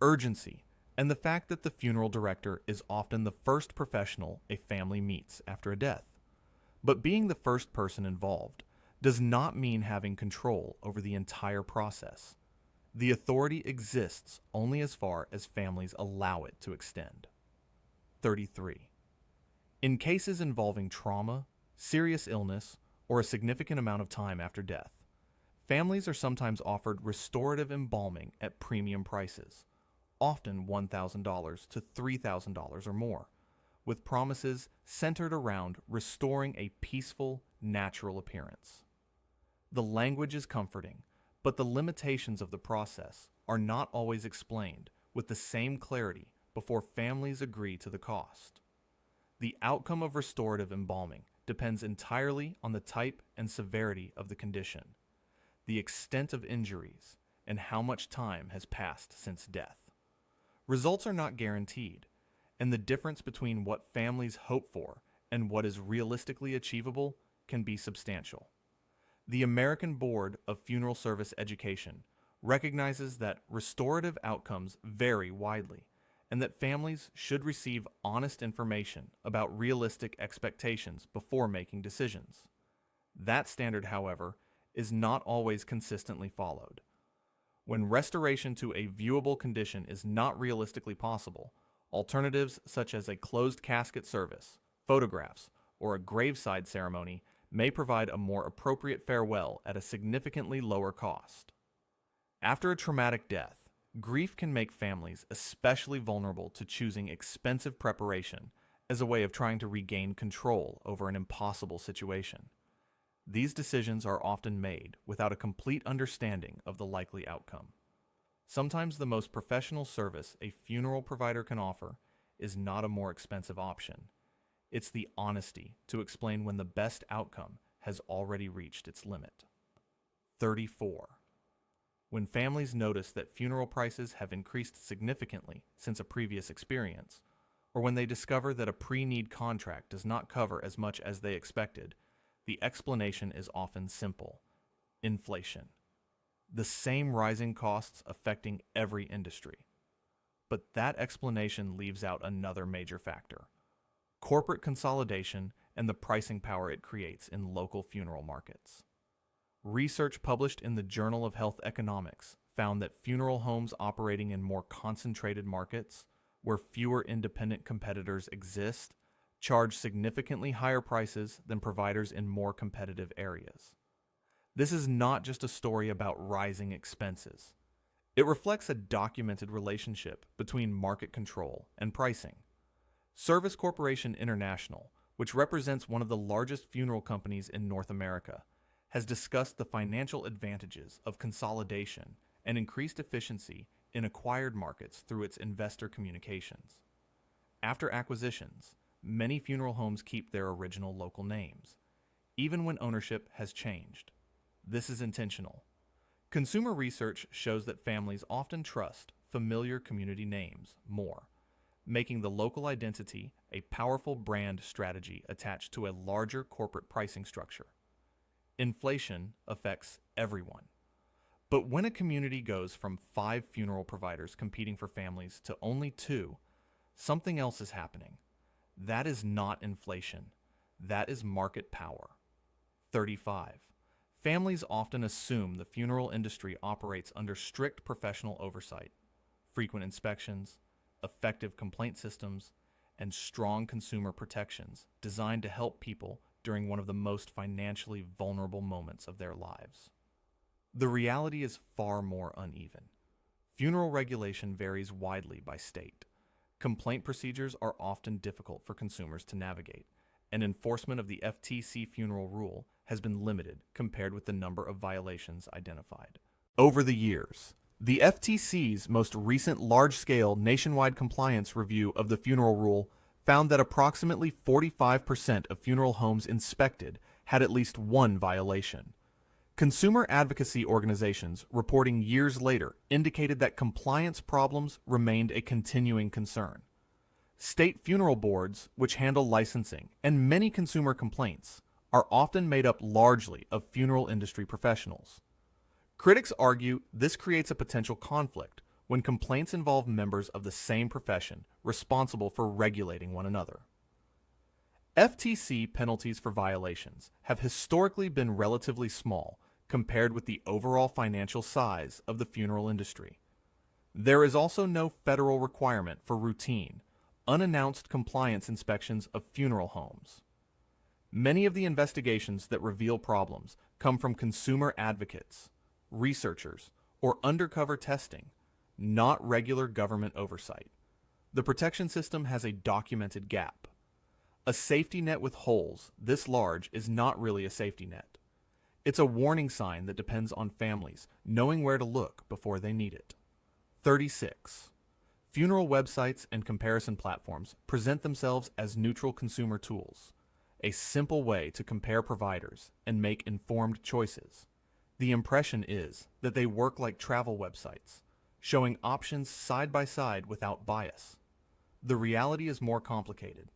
urgency, and the fact that the funeral director is often the first professional a family meets after a death. But being the first person involved does not mean having control over the entire process. The authority exists only as far as families allow it to extend. 33. In cases involving trauma, serious illness, or a significant amount of time after death, families are sometimes offered restorative embalming at premium prices, often $1,000 to $3,000 or more, with promises centered around restoring a peaceful, natural appearance. The language is comforting, but the limitations of the process are not always explained with the same clarity before families agree to the cost. The outcome of restorative embalming depends entirely on the type and severity of the condition, the extent of injuries, and how much time has passed since death. Results are not guaranteed, and the difference between what families hope for and what is realistically achievable can be substantial. The American Board of Funeral Service Education recognizes that restorative outcomes vary widely, and that families should receive honest information about realistic expectations before making decisions. That standard, however, is not always consistently followed. When restoration to a viewable condition is not realistically possible, alternatives such as a closed casket service, photographs, or a graveside ceremony may provide a more appropriate farewell at a significantly lower cost. After a traumatic death, grief can make families especially vulnerable to choosing expensive preparation as a way of trying to regain control over an impossible situation. These decisions are often made without a complete understanding of the likely outcome. Sometimes the most professional service a funeral provider can offer is not a more expensive option. It's the honesty to explain when the best outcome has already reached its limit. 34. When families notice that funeral prices have increased significantly since a previous experience, or when they discover that a pre-need contract does not cover as much as they expected, the explanation is often simple: inflation. The same rising costs affecting every industry. But that explanation leaves out another major factor: corporate consolidation and the pricing power it creates in local funeral markets. Research published in the Journal of Health Economics found that funeral homes operating in more concentrated markets, where fewer independent competitors exist, charge significantly higher prices than providers in more competitive areas. This is not just a story about rising expenses. It reflects a documented relationship between market control and pricing. Service Corporation International, which represents one of the largest funeral companies in North America, has discussed the financial advantages of consolidation and increased efficiency in acquired markets through its investor communications. After acquisitions, many funeral homes keep their original local names, even when ownership has changed. This is intentional. Consumer research shows that families often trust familiar community names more, making the local identity a powerful brand strategy attached to a larger corporate pricing structure. Inflation affects everyone. But when a community goes from 5 funeral providers competing for families to only 2, something else is happening. That is not inflation. That is market power. 35. Families often assume the funeral industry operates under strict professional oversight, frequent inspections, effective complaint systems, and strong consumer protections designed to help people during one of the most financially vulnerable moments of their lives. The reality is far more uneven. Funeral regulation varies widely by state. Complaint procedures are often difficult for consumers to navigate, and enforcement of the FTC funeral rule has been limited compared with the number of violations identified. Over the years, the FTC's most recent large-scale nationwide compliance review of the funeral rule found that approximately 45% of funeral homes inspected had at least one violation. Consumer advocacy organizations reporting years later indicated that compliance problems remained a continuing concern. State funeral boards, which handle licensing and many consumer complaints, are often made up largely of funeral industry professionals. Critics argue this creates a potential conflict when complaints involve members of the same profession responsible for regulating one another. FTC penalties for violations have historically been relatively small compared with the overall financial size of the funeral industry. There is also no federal requirement for routine, unannounced compliance inspections of funeral homes. Many of the investigations that reveal problems come from consumer advocates, researchers, or undercover testing, not regular government oversight. The protection system has a documented gap. A safety net with holes this large is not really a safety net. It's a warning sign that depends on families knowing where to look before they need it. 36. Funeral websites and comparison platforms present themselves as neutral consumer tools, a simple way to compare providers and make informed choices. The impression is that they work like travel websites, showing options side by side without bias. The reality is more complicated.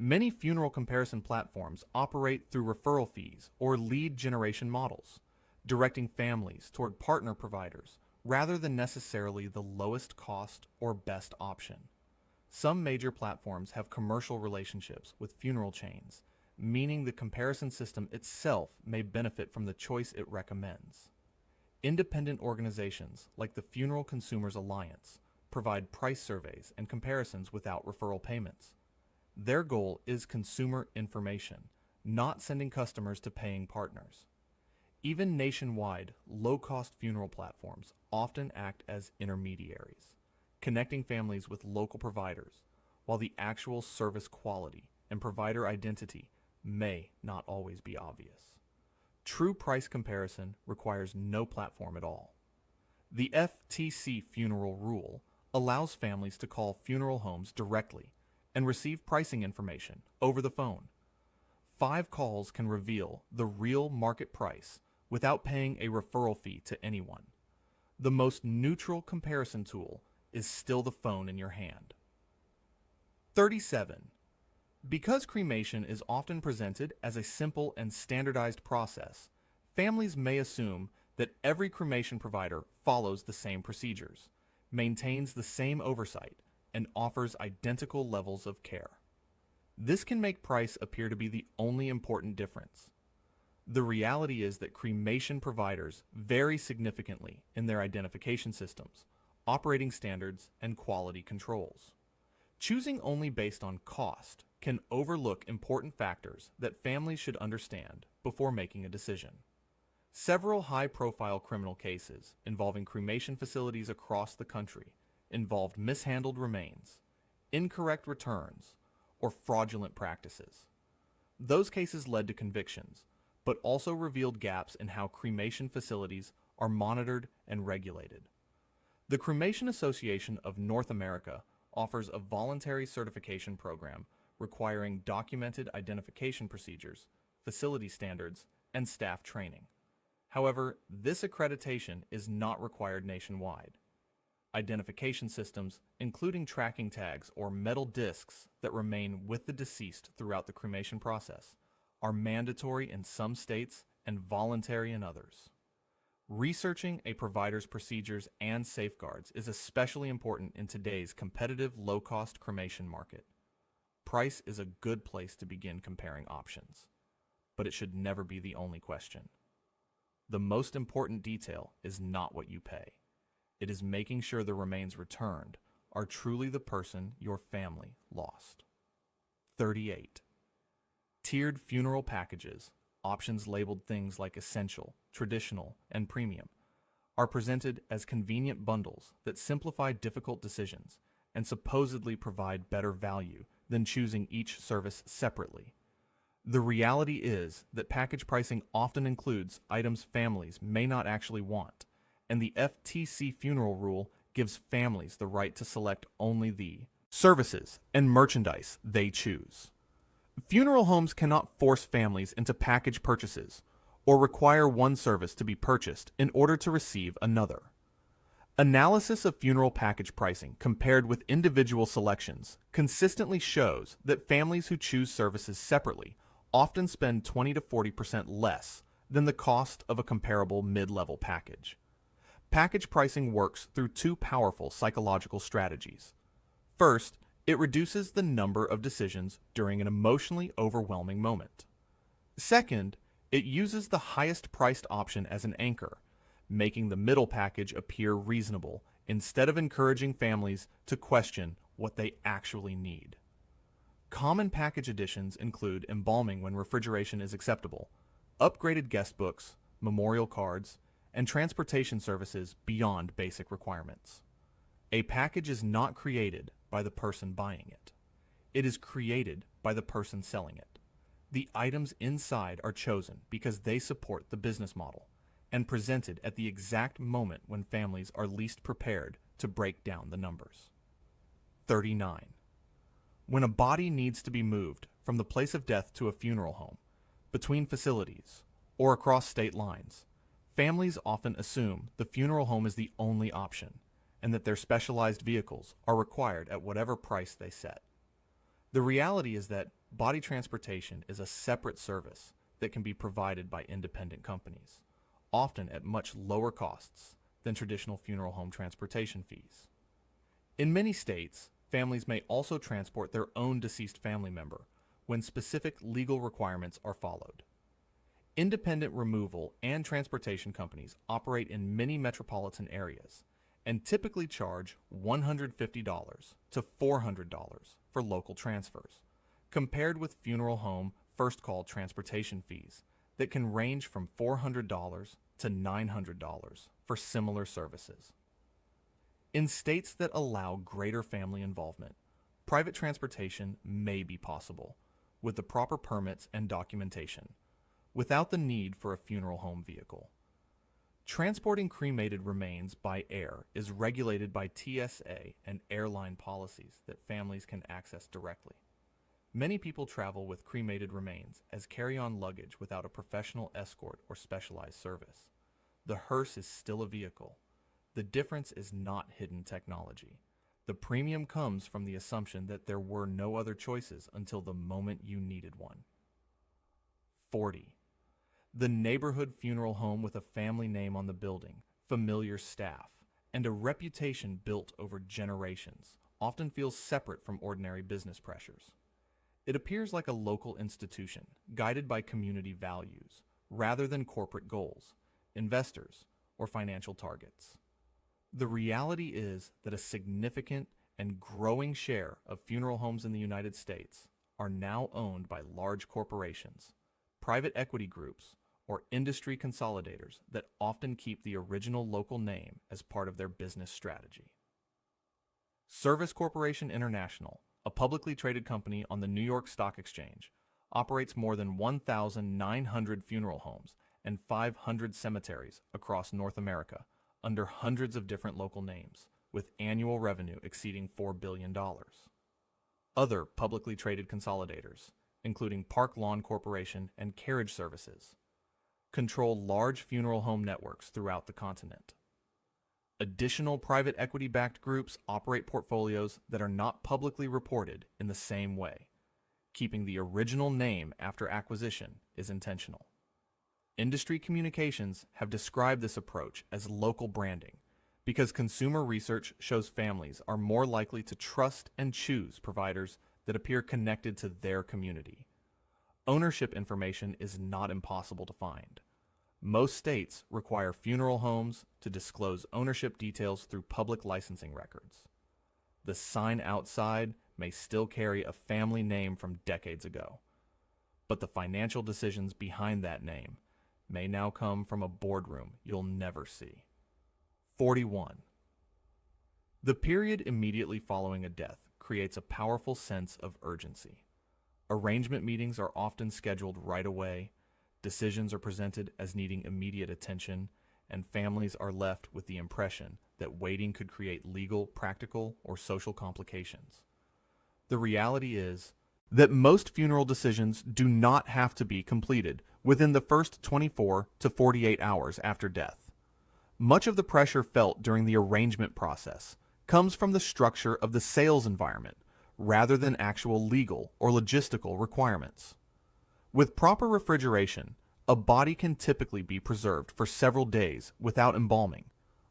Many funeral comparison platforms operate through referral fees or lead generation models, directing families toward partner providers rather than necessarily the lowest cost or best option. Some major platforms have commercial relationships with funeral chains, meaning the comparison system itself may benefit from the choice it recommends. Independent organizations like the Funeral Consumers Alliance provide price surveys and comparisons without referral payments. Their goal is consumer information, not sending customers to paying partners. Even nationwide, low-cost funeral platforms often act as intermediaries, connecting families with local providers, while the actual service quality and provider identity may not always be obvious. True price comparison requires no platform at all. The FTC funeral rule allows families to call funeral homes directly and receive pricing information over the phone. 5 calls can reveal the real market price without paying a referral fee to anyone. The most neutral comparison tool is still the phone in your hand. 37. Because cremation is often presented as a simple and standardized process, families may assume that every cremation provider follows the same procedures, maintains the same oversight, and offers identical levels of care. This can make price appear to be the only important difference. The reality is that cremation providers vary significantly in their identification systems, operating standards, and quality controls. Choosing only based on cost can overlook important factors that families should understand before making a decision. Several high-profile criminal cases involving cremation facilities across the country involved mishandled remains, incorrect returns, or fraudulent practices. Those cases led to convictions, but also revealed gaps in how cremation facilities are monitored and regulated. The Cremation Association of North America offers a voluntary certification program requiring documented identification procedures, facility standards, and staff training. However, this accreditation is not required nationwide. Identification systems, including tracking tags or metal discs that remain with the deceased throughout the cremation process, are mandatory in some states and voluntary in others. Researching a provider's procedures and safeguards is especially important in today's competitive low-cost cremation market. Price is a good place to begin comparing options, but it should never be the only question. The most important detail is not what you pay. It is making sure the remains returned are truly the person your family lost. 38. Tiered funeral packages, options labeled things like essential, traditional, and premium, are presented as convenient bundles that simplify difficult decisions and supposedly provide better value than choosing each service separately. The reality is that package pricing often includes items families may not actually want, and the FTC funeral rule gives families the right to select only the services and merchandise they choose. Funeral homes cannot force families into package purchases or require one service to be purchased in order to receive another. Analysis of funeral package pricing compared with individual selections consistently shows that families who choose services separately often spend 20 to 40% less than the cost of a comparable mid-level package. Package pricing works through two powerful psychological strategies. First, it reduces the number of decisions during an emotionally overwhelming moment. Second, it uses the highest priced option as an anchor, making the middle package appear reasonable instead of encouraging families to question what they actually need. Common package additions include embalming when refrigeration is acceptable, upgraded guest books, memorial cards, and transportation services beyond basic requirements. A package is not created by the person buying it. It is created by the person selling it. The items inside are chosen because they support the business model and presented at the exact moment when families are least prepared to break down the numbers. 39. When a body needs to be moved from the place of death to a funeral home, between facilities, or across state lines, families often assume the funeral home is the only option and that their specialized vehicles are required at whatever price they set. The reality is that body transportation is a separate service that can be provided by independent companies, often at much lower costs than traditional funeral home transportation fees. In many states, families may also transport their own deceased family member when specific legal requirements are followed. Independent removal and transportation companies operate in many metropolitan areas and typically charge $150 to $400 for local transfers, compared with funeral home first call transportation fees that can range from $400 to $900 for similar services. In states that allow greater family involvement, private transportation may be possible with the proper permits and documentation, without the need for a funeral home vehicle. Transporting cremated remains by air is regulated by TSA and airline policies that families can access directly. Many people travel with cremated remains as carry-on luggage without a professional escort or specialized service. The hearse is still a vehicle. The difference is not hidden technology. The premium comes from the assumption that there were no other choices until the moment you needed one. 40. The neighborhood funeral home with a family name on the building, familiar staff, and a reputation built over generations often feels separate from ordinary business pressures. It appears like a local institution, guided by community values, rather than corporate goals, investors, or financial targets. The reality is that a significant and growing share of funeral homes in the United States are now owned by large corporations, private equity groups, or industry consolidators that often keep the original local name as part of their business strategy. Service Corporation International, a publicly traded company on the New York Stock Exchange, operates more than 1,900 funeral homes and 500 cemeteries across North America under hundreds of different local names, with annual revenue exceeding $4 billion. Other publicly traded consolidators, including Park Lawn Corporation and Carriage Services, control large funeral home networks throughout the continent. Additional private equity-backed groups operate portfolios that are not publicly reported in the same way. Keeping the original name after acquisition is intentional. Industry communications have described this approach as local branding because consumer research shows families are more likely to trust and choose providers that appear connected to their community. Ownership information is not impossible to find. Most states require funeral homes to disclose ownership details through public licensing records. The sign outside may still carry a family name from decades ago, but the financial decisions behind that name may now come from a boardroom you'll never see. 41. The period immediately following a death creates a powerful sense of urgency. Arrangement meetings are often scheduled right away, decisions are presented as needing immediate attention, and families are left with the impression that waiting could create legal, practical, or social complications. The reality is that most funeral decisions do not have to be completed within the first 24 to 48 hours after death. Much of the pressure felt during the arrangement process comes from the structure of the sales environment rather than actual legal or logistical requirements. With proper refrigeration, a body can typically be preserved for several days without embalming,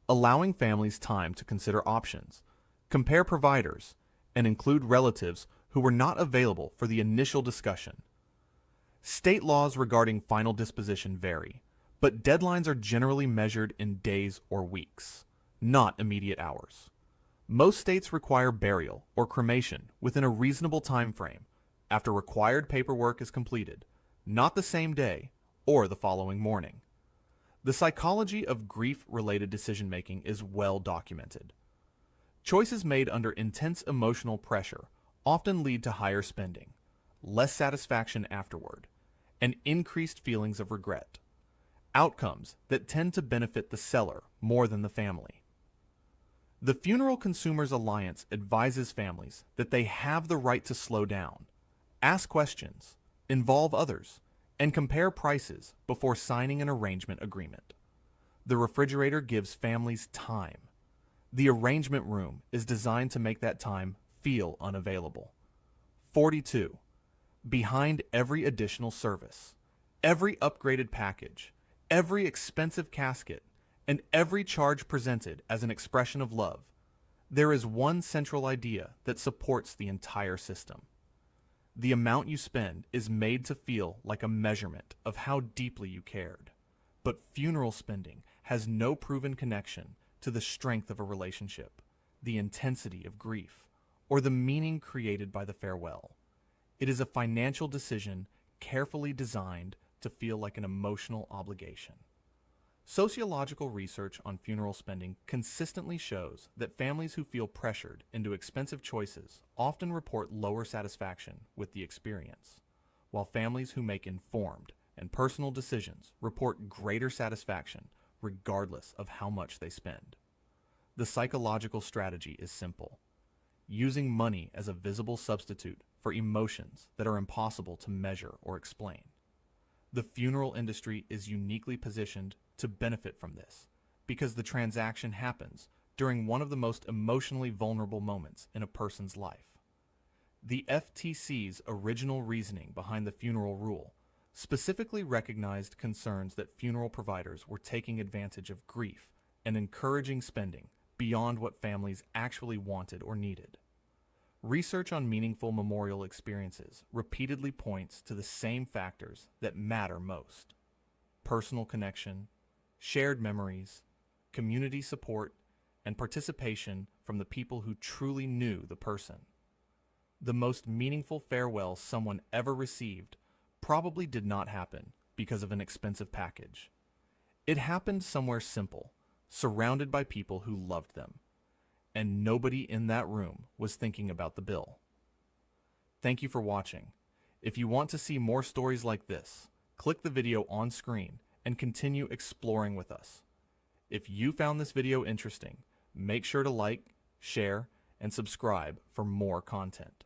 allowing families time to consider options, compare providers, and include relatives who were not available for the initial discussion. State laws regarding final disposition vary, but deadlines are generally measured in days or weeks, not immediate hours. Most states require burial or cremation within a reasonable time frame after required paperwork is completed, not the same day or the following morning. The psychology of grief-related decision-making is well documented. Choices made under intense emotional pressure often lead to higher spending, less satisfaction afterward, and increased feelings of regret, outcomes that tend to benefit the seller more than the family. The Funeral Consumers Alliance advises families that they have the right to slow down, ask questions, involve others, and compare prices before signing an arrangement agreement. The refrigerator gives families time. The arrangement room is designed to make that time feel unavailable. 42. Behind every additional service, every upgraded package, every expensive casket, and every charge presented as an expression of love, there is one central idea that supports the entire system. The amount you spend is made to feel like a measurement of how deeply you cared. But funeral spending has no proven connection to the strength of a relationship, the intensity of grief, or the meaning created by the farewell. It is a financial decision carefully designed to feel like an emotional obligation. Sociological research on funeral spending consistently shows that families who feel pressured into expensive choices often report lower satisfaction with the experience, while families who make informed and personal decisions report greater satisfaction regardless of how much they spend. The psychological strategy is simple: using money as a visible substitute for emotions that are impossible to measure or explain. The funeral industry is uniquely positioned to benefit from this because the transaction happens during one of the most emotionally vulnerable moments in a person's life. The FTC's original reasoning behind the funeral rule specifically recognized concerns that funeral providers were taking advantage of grief and encouraging spending beyond what families actually wanted or needed. Research on meaningful memorial experiences repeatedly points to the same factors that matter most: personal connection, shared memories, community support, and participation from the people who truly knew the person. The most meaningful farewell someone ever received probably did not happen because of an expensive package. It happened somewhere simple, surrounded by people who loved them, and nobody in that room was thinking about the bill. Thank you for watching. If you want to see more stories like this, click the video on screen and continue exploring with us. If you found this video interesting, make sure to like, share, and subscribe for more content.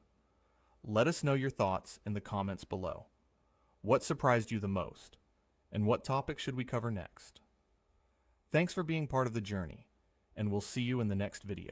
Let us know your thoughts in the comments below. What surprised you the most? And what topic should we cover next? Thanks for being part of the journey, and we'll see you in the next video.